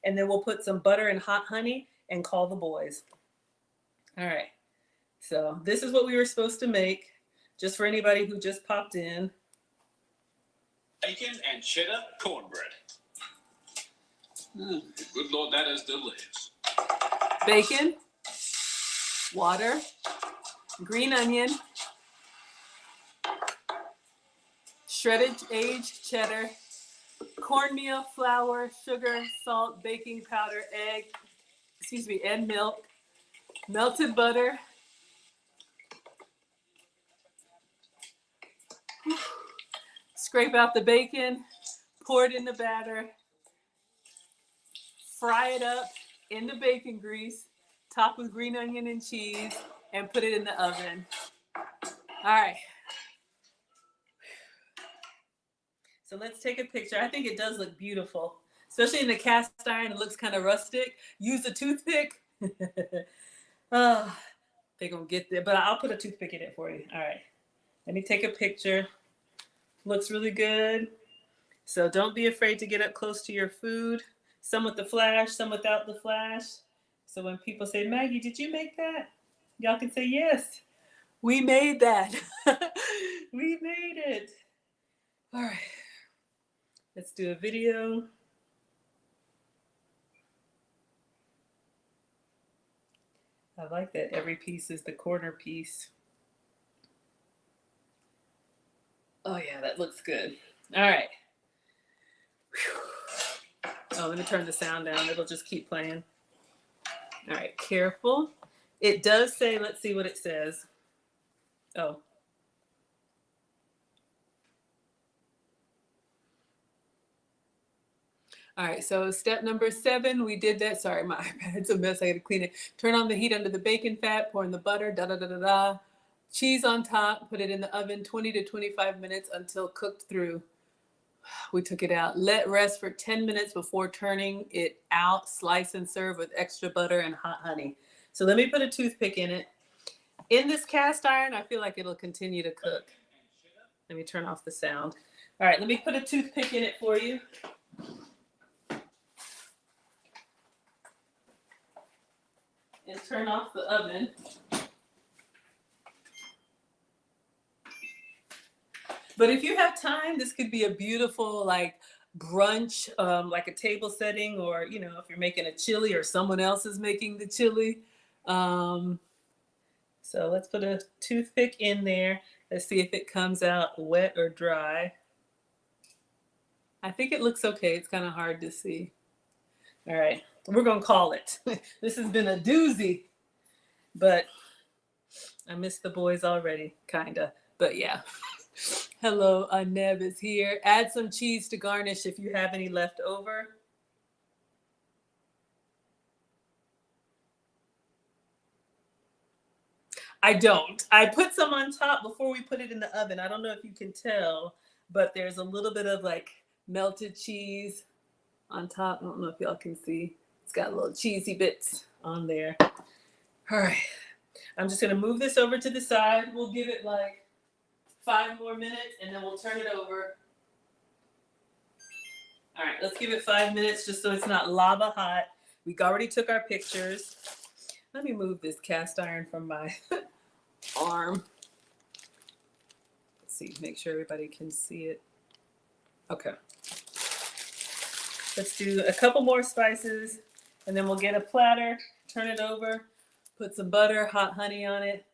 And then we'll put some butter and hot honey and call the boys. All right. So this is what we were supposed to make, just for anybody who just popped in. Bacon and cheddar cornbread. Good Lord, that is delicious. Bacon, water, green onion, shredded aged cheddar, cornmeal, flour, sugar, salt, baking powder, and milk, melted butter, scrape out the bacon, pour it in the batter, fry it up in the bacon grease, top with green onion and cheese, and put it in the oven. All right. So let's take a picture. I think it does look beautiful, especially in the cast iron. It looks kind of rustic. Use a toothpick. They're gonna get there, but I'll put a toothpick in it for you. All right. Let me take a picture. Looks really good. So don't be afraid to get up close to your food. Some with the flash, some without the flash. So when people say, Maggie, did you make that? Y'all can say, yes, we made that. We made it. All right. Let's do a video. I like that every piece is the corner piece. Oh yeah, that looks good. All right. Whew. Oh, let me turn the sound down. It'll just keep playing. All right, careful. It does say, let's see what it says. Oh. All right, so step number 7, we did that. Sorry, my iPad's a mess. I got to clean it. Turn on the heat under the bacon fat, pour in the butter, da-da-da-da-da. Cheese on top, put it in the oven 20 to 25 minutes until cooked through. We took it out. Let rest for 10 minutes before turning it out. Slice and serve with extra butter and hot honey. So let me put a toothpick in it. In this cast iron, I feel like it'll continue to cook. Let me turn off the sound. All right, let me put a toothpick in it for you. And turn off the oven. But if you have time, this could be a beautiful like brunch, like a table setting, or if you're making a chili or someone else is making the chili. So let's put a toothpick in there. Let's see if it comes out wet or dry. I think it looks okay. It's kind of hard to see. All right, we're gonna call it. This has been a doozy, but I miss the boys already, kinda. But yeah. Hello, Neb is here. Add some cheese to garnish if you have any left over. I don't. I put some on top before we put it in the oven. I don't know if you can tell, but there's a little bit of like melted cheese on top. I don't know if y'all can see. It's got little cheesy bits on there. All right. I'm just going to move this over to the side. We'll give it like 5 more minutes and then we'll turn it over. All right, let's give it 5 minutes just so it's not lava hot. We already took our pictures. Let me move this cast iron from my arm. Let's see, make sure everybody can see it. Okay. Let's do a couple more spices and then we'll get a platter, turn it over, put some butter, hot honey on it.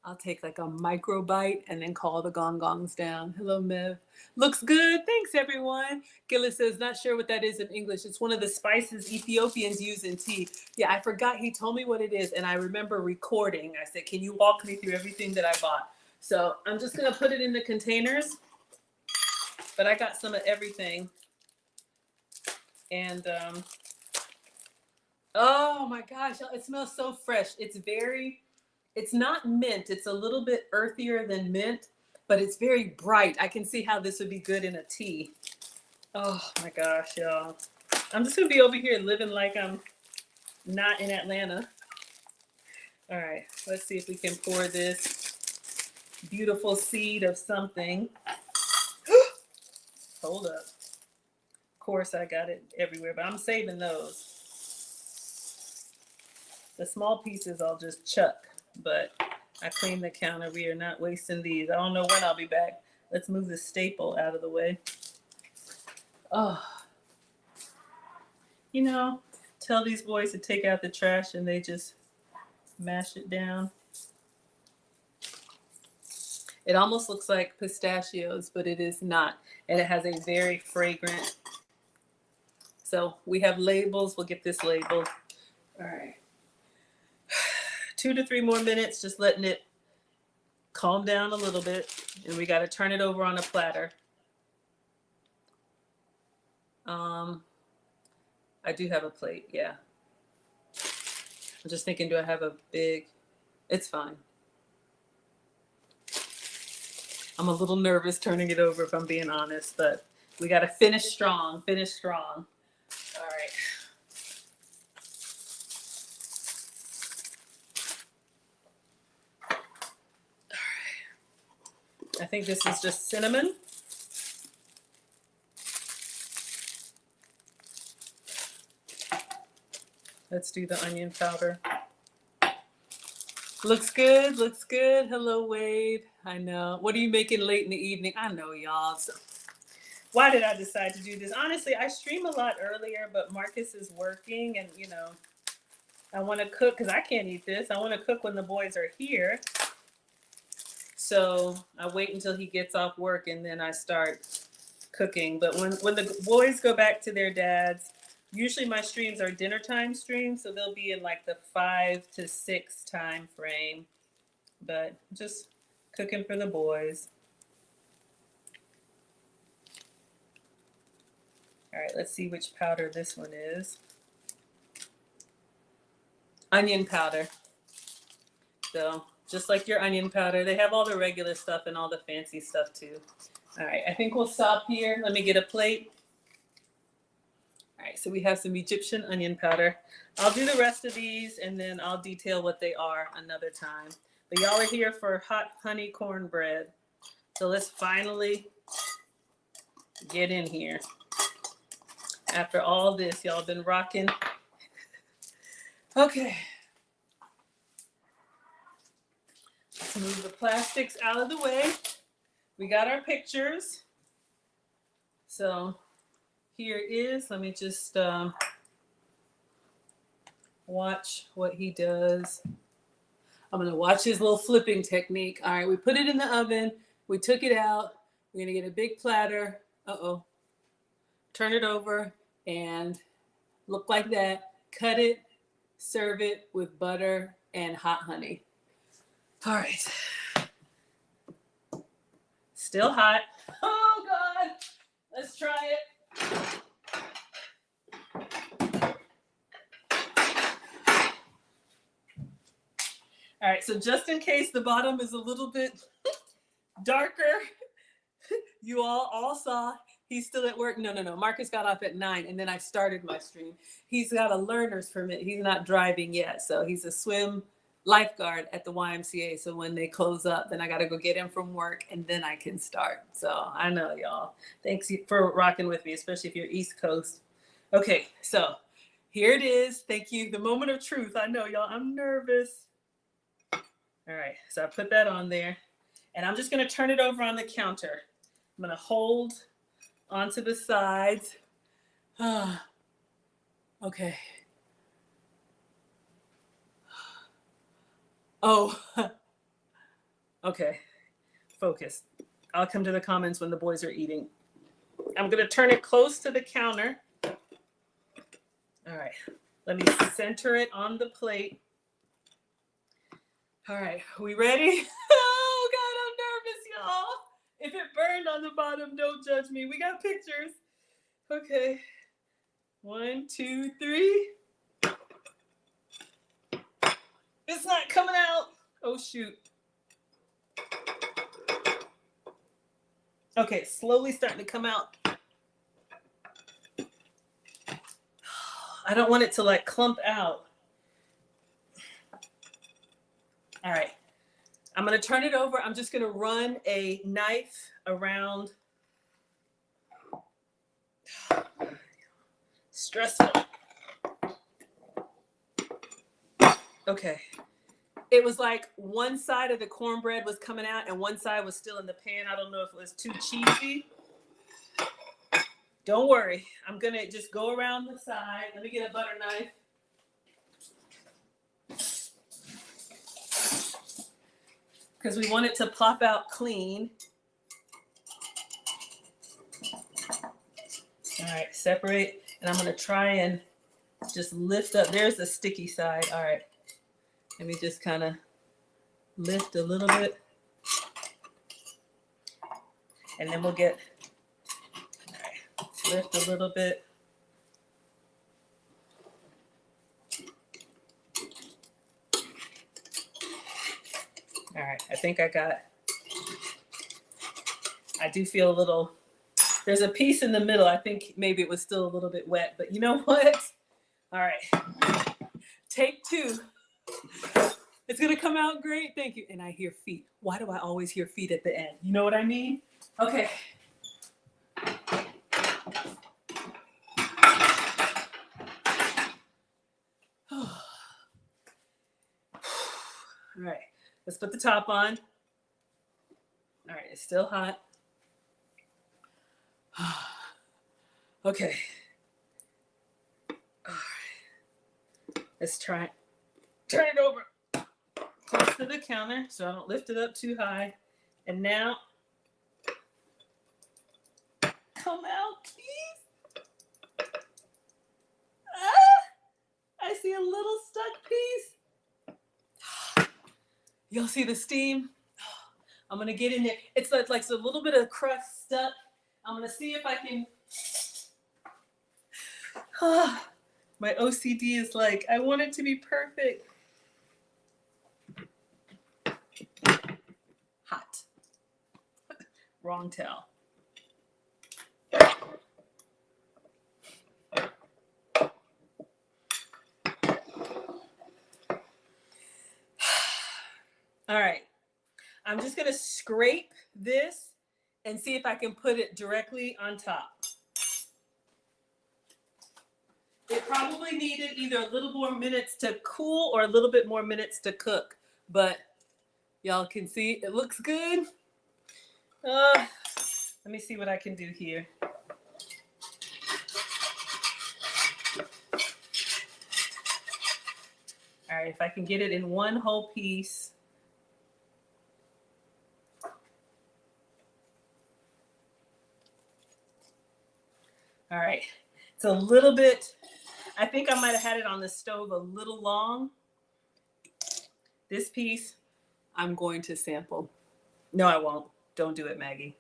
I'll take like a micro bite and then call the gong gongs down. Hello, Mev. Looks good. Thanks, everyone. Gillis says, not sure what that is in English. It's one of the spices Ethiopians use in tea. Yeah, I forgot. He told me what it is. And I remember recording. I said, can you walk me through everything that I bought? So I'm just going to put it in the containers. But I got some of everything. And, oh my gosh, it smells so fresh. It's not mint. It's a little bit earthier than mint, but it's very bright. I can see how this would be good in a tea. Oh my gosh, y'all. I'm just gonna be over here living like I'm not in Atlanta. All right, let's see if we can pour this beautiful seed of something. Hold up. Of course, I got it everywhere, but I'm saving those. The small pieces I'll just chuck, but I cleaned the counter. We are not wasting these. I don't know when I'll be back. Let's move the staple out of the way. Oh, you know, tell these boys to take out the trash and they just mash it down. It almost looks like pistachios, but it is not. And it has a very fragrant. So we have labels. We'll get this labeled. All right. 2 to 3 more minutes, just letting it calm down a little bit. And we got to turn it over on a platter. I do have a plate, yeah. I'm just thinking, do I have a big? It's fine. I'm a little nervous turning it over if I'm being honest, but we got to finish strong, finish strong. All right. I think this is just cinnamon. Let's do the onion powder. Looks good, looks good. Hello, Wade. I know. What are you making late in the evening? I know, y'all. So, why did I decide to do this? Honestly, I stream a lot earlier, but Marcus is working and, you know, I want to cook because I can't eat this. I want to cook when the boys are here. So I wait until he gets off work and then I start cooking. But when the boys go back to their dads, usually my streams are dinner time streams, so they'll be in like the 5 to 6 time frame. But just cooking for the boys. All right, let's see which powder this one is. Onion powder. So just like your onion powder, they have all the regular stuff and all the fancy stuff too. All right, I think we'll stop here. Let me get a plate. All right, so we have some Egyptian onion powder. I'll do the rest of these and then I'll detail what they are another time. But y'all are here for hot honey cornbread. So let's finally get in here. After all this, y'all been rocking. Okay. Let's move the plastics out of the way. We got our pictures. So here it is. Let me just watch what he does. I'm going to watch his little flipping technique. All right, we put it in the oven. We took it out. We're going to get a big platter. Uh-oh. Turn it over and look like that. Cut it, serve it with butter and hot honey. All right. Still hot. Oh God. Let's try it. All right, so just in case the bottom is a little bit darker, you all saw he's still at work. No. Marcus got off at 9, and then I started my stream. He's got a learner's permit. He's not driving yet, so he's a swim lifeguard at the YMCA. So when they close up, then I got to go get him from work, and then I can start. So I know, y'all. Thanks for rocking with me, especially if you're East Coast. Okay, so here it is. Thank you. The moment of truth. I know, y'all. I'm nervous. All right, so I put that on there, and I'm just going to turn it over on the counter. I'm going to hold onto the sides. Okay. Oh, okay. Focus. I'll come to the comments when the boys are eating. I'm going to turn it close to the counter. All right. Let me center it on the plate. All right. We ready? Oh, God, I'm nervous, y'all. If it burned on the bottom, don't judge me. We got pictures. Okay. 1, 2, 3. It's not coming out. Oh, shoot. Okay, slowly starting to come out. I don't want it to like clump out. All right. I'm going to turn it over. I'm just going to run a knife around. Stressful. Okay. It was like one side of the cornbread was coming out and one side was still in the pan. I don't know if it was too cheesy. Don't worry. I'm going to just go around the side. Let me get a butter knife. Because we want it to pop out clean. All right, separate. And I'm going to try and just lift up. There's the sticky side. All right. Let me just kind of lift a little bit. And then we'll get, all right, lift a little bit. All right, I think I do feel a little, there's a piece in the middle. I think maybe it was still a little bit wet, but you know what? All right, take 2. It's gonna come out great, thank you. And I hear feet. Why do I always hear feet at the end? You know what I mean? Okay. All right, let's put the top on. All right, it's still hot. Okay. All right. Let's try it. Turn it over close to the counter so I don't lift it up too high. And now, come out, please. I see a little stuck piece. You'll see the steam. I'm gonna get in there. It's like a little bit of crust stuck. I'm gonna see if I can. My OCD is like, I want it to be perfect. Hot. Wrong towel. All right. I'm just going to scrape this and see if I can put it directly on top. It probably needed either a little more minutes to cool or a little bit more minutes to cook, but y'all can see it looks good. Let me see what I can do here. All right, if I can get it in one whole piece. All right, it's a little bit, I think I might have had it on the stove a little long. This piece, I'm going to sample. No, I won't. Don't do it, Maggie.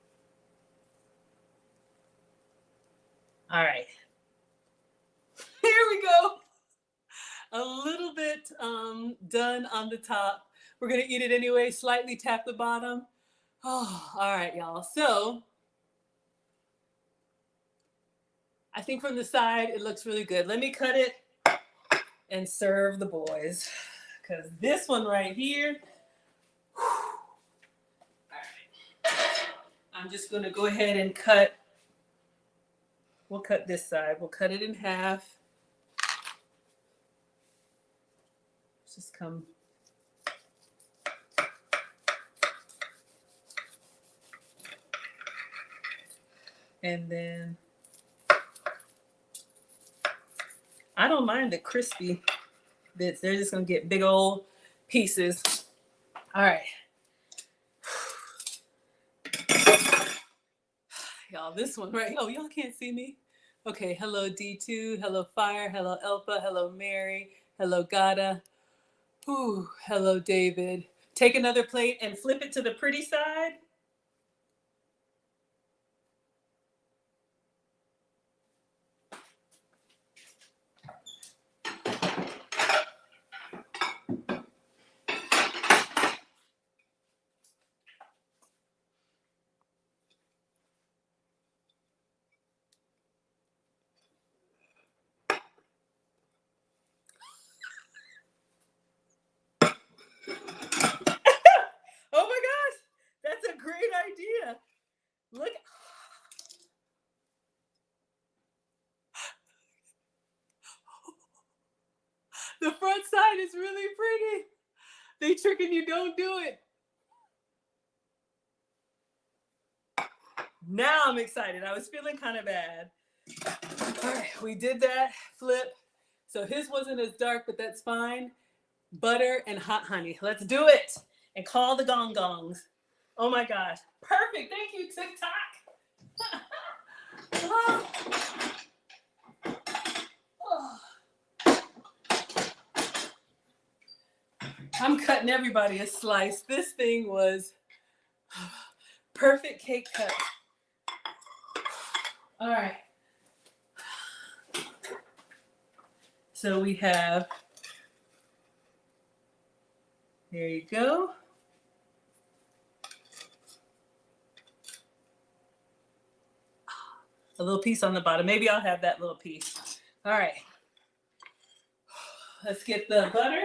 All right. Here we go. A little bit done on the top. We're going to eat it anyway. Slightly tap the bottom. Oh, all right, y'all. So I think from the side, it looks really good. Let me cut it and serve the boys. Because this one right here, all right. I'm just going to go ahead and cut. We'll cut this side. We'll cut it in half. Just come. And then I don't mind the crispy bits. They're just going to get big old pieces. All right. Y'all, this one right. Oh, y'all can't see me. Okay. Hello, D2. Hello, Fire. Hello, Elpa. Hello, Mary. Hello, Gada. Ooh, hello, David. Take another plate and flip it to the pretty side. Oh my gosh, that's a great idea. Look. The front side is really pretty. They tricking you, don't do it. Now I'm excited. I was feeling kind of bad. All right, we did that flip. So his wasn't as dark, but that's fine. Butter and hot honey. Let's do it. And call the gong gongs. Oh my gosh. Perfect. Thank you, TikTok. Oh. Oh. I'm cutting everybody a slice. This thing was perfect cake cut. All right. So we have, there you go. A little piece on the bottom. Maybe I'll have that little piece. All right. Let's get the butter.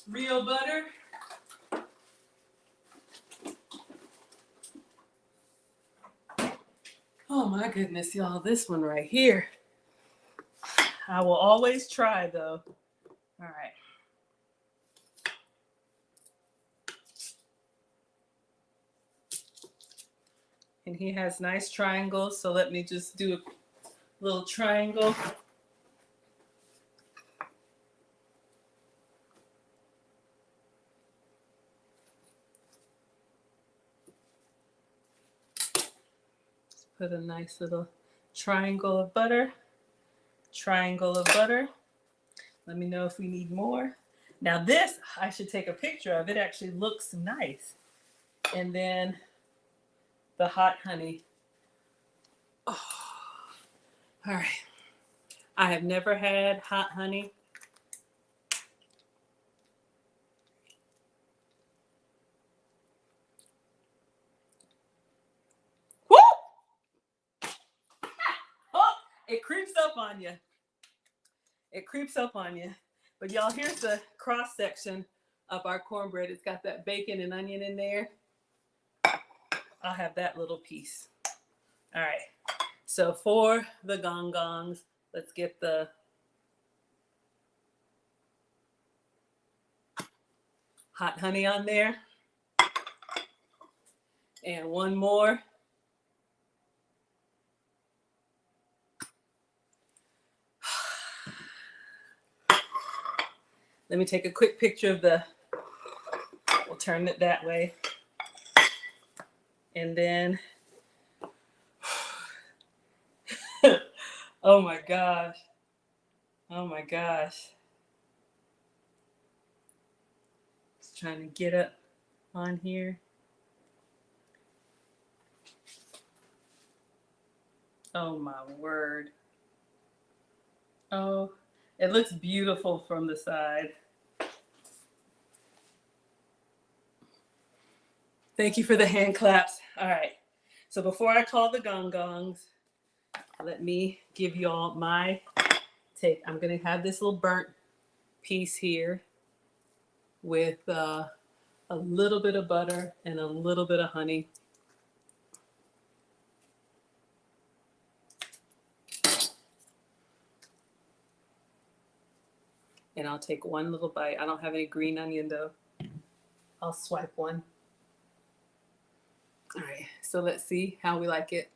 Real butter. Oh my goodness, y'all. This one right here. I will always try though. All right. And he has nice triangles, so let me just do a little triangle. Put a nice little triangle of butter. Triangle of butter. Let me know if we need more. Now this, I should take a picture of. It actually looks nice. And then the hot honey. Oh. All right. I have never had hot honey. Woo! Oh, it creeps up on you. It creeps up on you. But y'all, here's the cross section of our cornbread. It's got that bacon and onion in there. I'll have that little piece. All right. So for the gong gongs, let's get the hot honey on there. And one more. Let me take a quick picture of the, we'll turn it that way. And then, oh my gosh. Oh my gosh. Trying to get up on here. Oh my word. Oh, it looks beautiful from the side. Thank you for the hand claps. All right. So before I call the gong gongs, let me give you all my take. I'm going to have this little burnt piece here with a little bit of butter and a little bit of honey. And I'll take one little bite. I don't have any green onion though. I'll swipe one. All right, so let's see how we like it.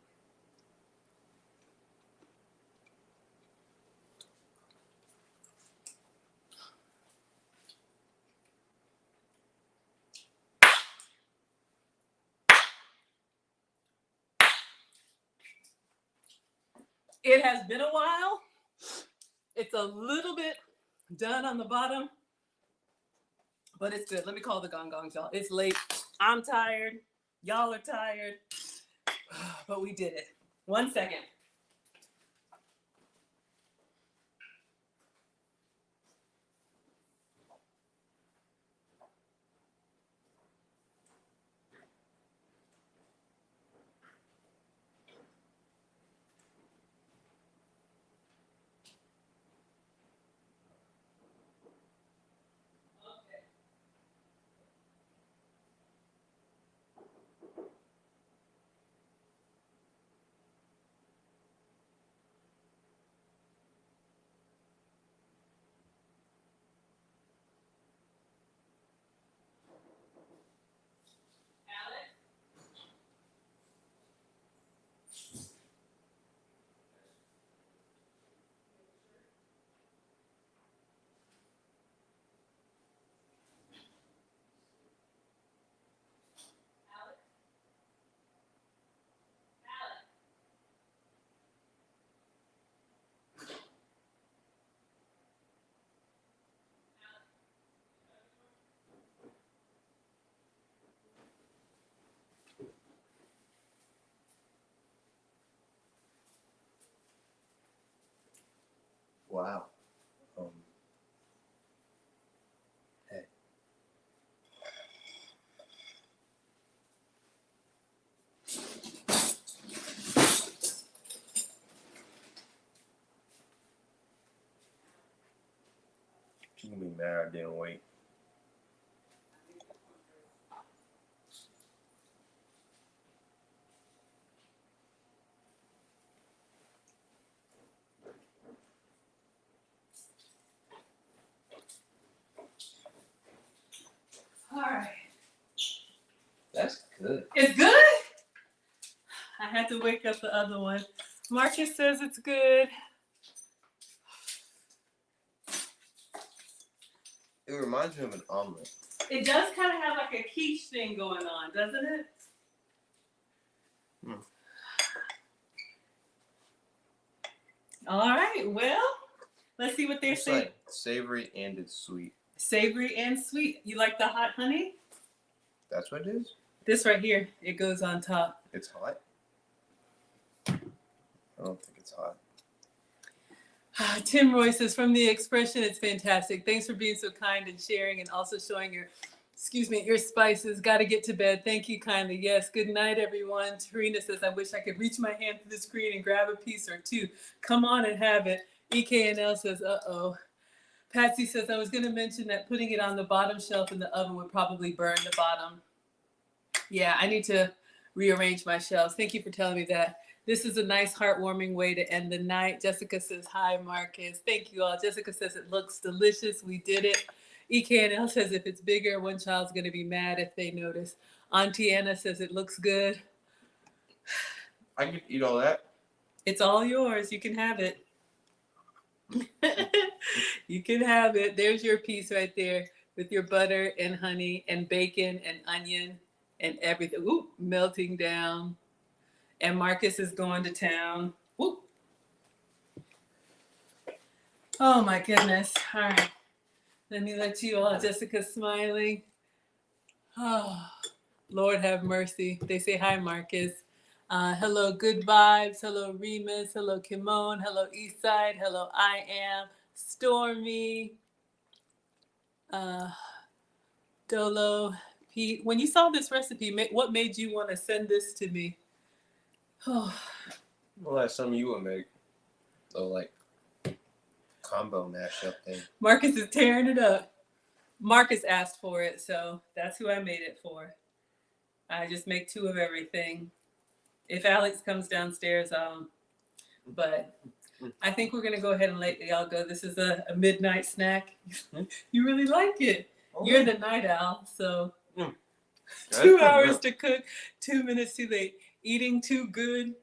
It has been a while. It's a little bit done on the bottom, but it's good. Let me call the gong gongs, y'all. It's late. I'm tired. Y'all are tired. But we did it. 1 second. Wow. Hey. She's gonna be mad I didn't wait. All right. That's good. It's good? I had to wake up the other one. Marcus says it's good. It reminds me of an omelet. It does kind of have like a quiche thing going on, doesn't it? Hmm. All right, well, let's see what they're It's saying. like savory and it's sweet. Savory and sweet. You like the hot honey? That's what it is? This right here, it goes on top. It's hot? I don't think it's hot. Tim Roy says, from the expression, it's fantastic. Thanks for being so kind and sharing and also showing your spices. Got to get to bed. Thank you kindly. Yes, good night, everyone. Tarina says, I wish I could reach my hand through the screen and grab a piece or two. Come on and have it. EKNL says, uh-oh. Patsy says, I was going to mention that putting it on the bottom shelf in the oven would probably burn the bottom. Yeah, I need to rearrange my shelves. Thank you for telling me that. This is a nice, heartwarming way to end the night. Jessica says, hi, Marcus. Thank you all. Jessica says, it looks delicious. We did it. EKNL says, if it's bigger, one child's going to be mad if they notice. Auntie Anna says, it looks good. I could eat all that. It's all yours. You can have it. You can have it. There's your piece right there with your butter and honey and bacon and onion and everything. Ooh, melting down. And Marcus is going to town. Whoop. Oh my goodness. All right. Let me let you all. Jessica's smiling. Oh, Lord have mercy. They say hi, Marcus. Hello, Good Vibes. Hello, Remus. Hello, Kimon. Hello, Eastside. Hello, I Am. Stormy. Dolo. Pete. When you saw this recipe, what made you want to send this to me? Oh, Well, that's something you would make. So, like, combo mashup thing. Marcus is tearing it up. Marcus asked for it, so that's who I made it for. I just make 2 of everything. If Alex comes downstairs, but I think we're gonna go ahead and let y'all go. This is a midnight snack. You really like it. Oh, You're the night owl, so Mm. 2 hours to cook, 2 minutes too late. Eating too good,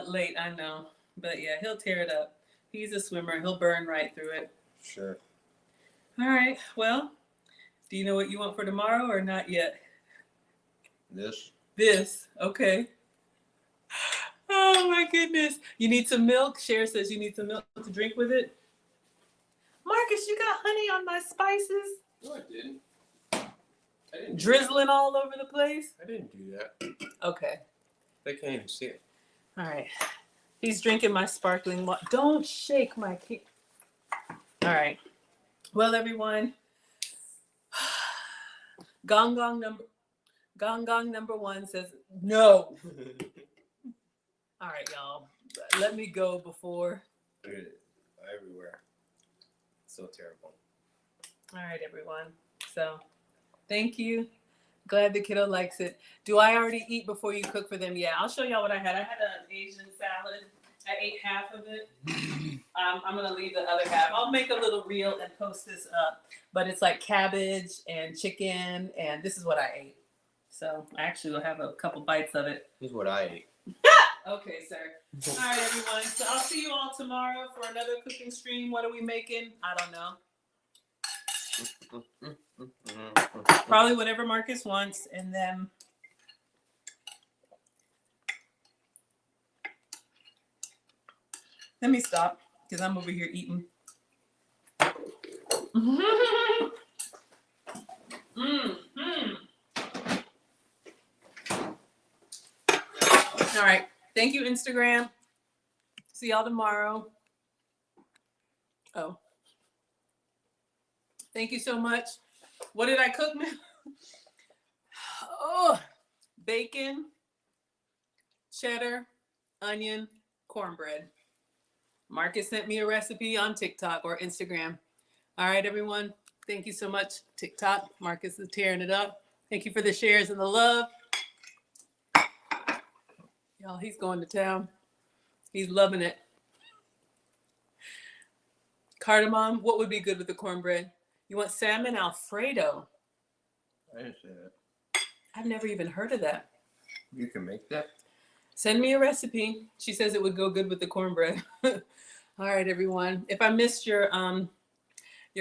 late, I know. But yeah, he'll tear it up. He's a swimmer. He'll burn right through it. Sure. All right, well, do you know what you want for tomorrow or not yet? This, okay. Oh my goodness. You need some milk? Cher says you need some milk to drink with it. Marcus, you got honey on my spices? No, I didn't. I didn't do Drizzling all over the place? that. I didn't do that. Okay. They can't even see it. All right. He's drinking my sparkling water. Don't shake my cake. All right. Well, everyone. Gong Gong number 1 says no. All right, y'all. Let me go before. Everywhere. So terrible. All right, everyone. So, thank you. Glad the kiddo likes it. Do I already eat before you cook for them? Yeah, I'll show y'all what I had. I had an Asian salad. I ate half of it. I'm going to leave the other half. I'll make a little reel and post this up. But it's like cabbage and chicken, and this is what I ate. So, I actually will have a couple bites of it. This is what I ate. Okay, sir. All right, everyone. So I'll see you all tomorrow for another cooking stream. What are we making? I don't know. Probably whatever Marcus wants. And then let me stop because I'm over here eating. All right. Thank you, Instagram. See y'all tomorrow. Oh. Thank you so much. What did I cook now? Oh, bacon, cheddar, onion, cornbread. Marcus sent me a recipe on TikTok or Instagram. All right, everyone. Thank you so much. TikTok. Marcus is tearing it up. Thank you for the shares and the love. Y'all, he's going to town. He's loving it. Cardamom, what would be good with the cornbread? You want salmon Alfredo? I didn't say that. I've never even heard of that. You can make that? Send me a recipe. She says it would go good with the cornbread. All right, everyone. If I missed your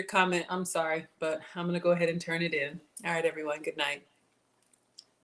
comment, I'm sorry, but I'm going to go ahead and turn it in. All right, everyone. Good night.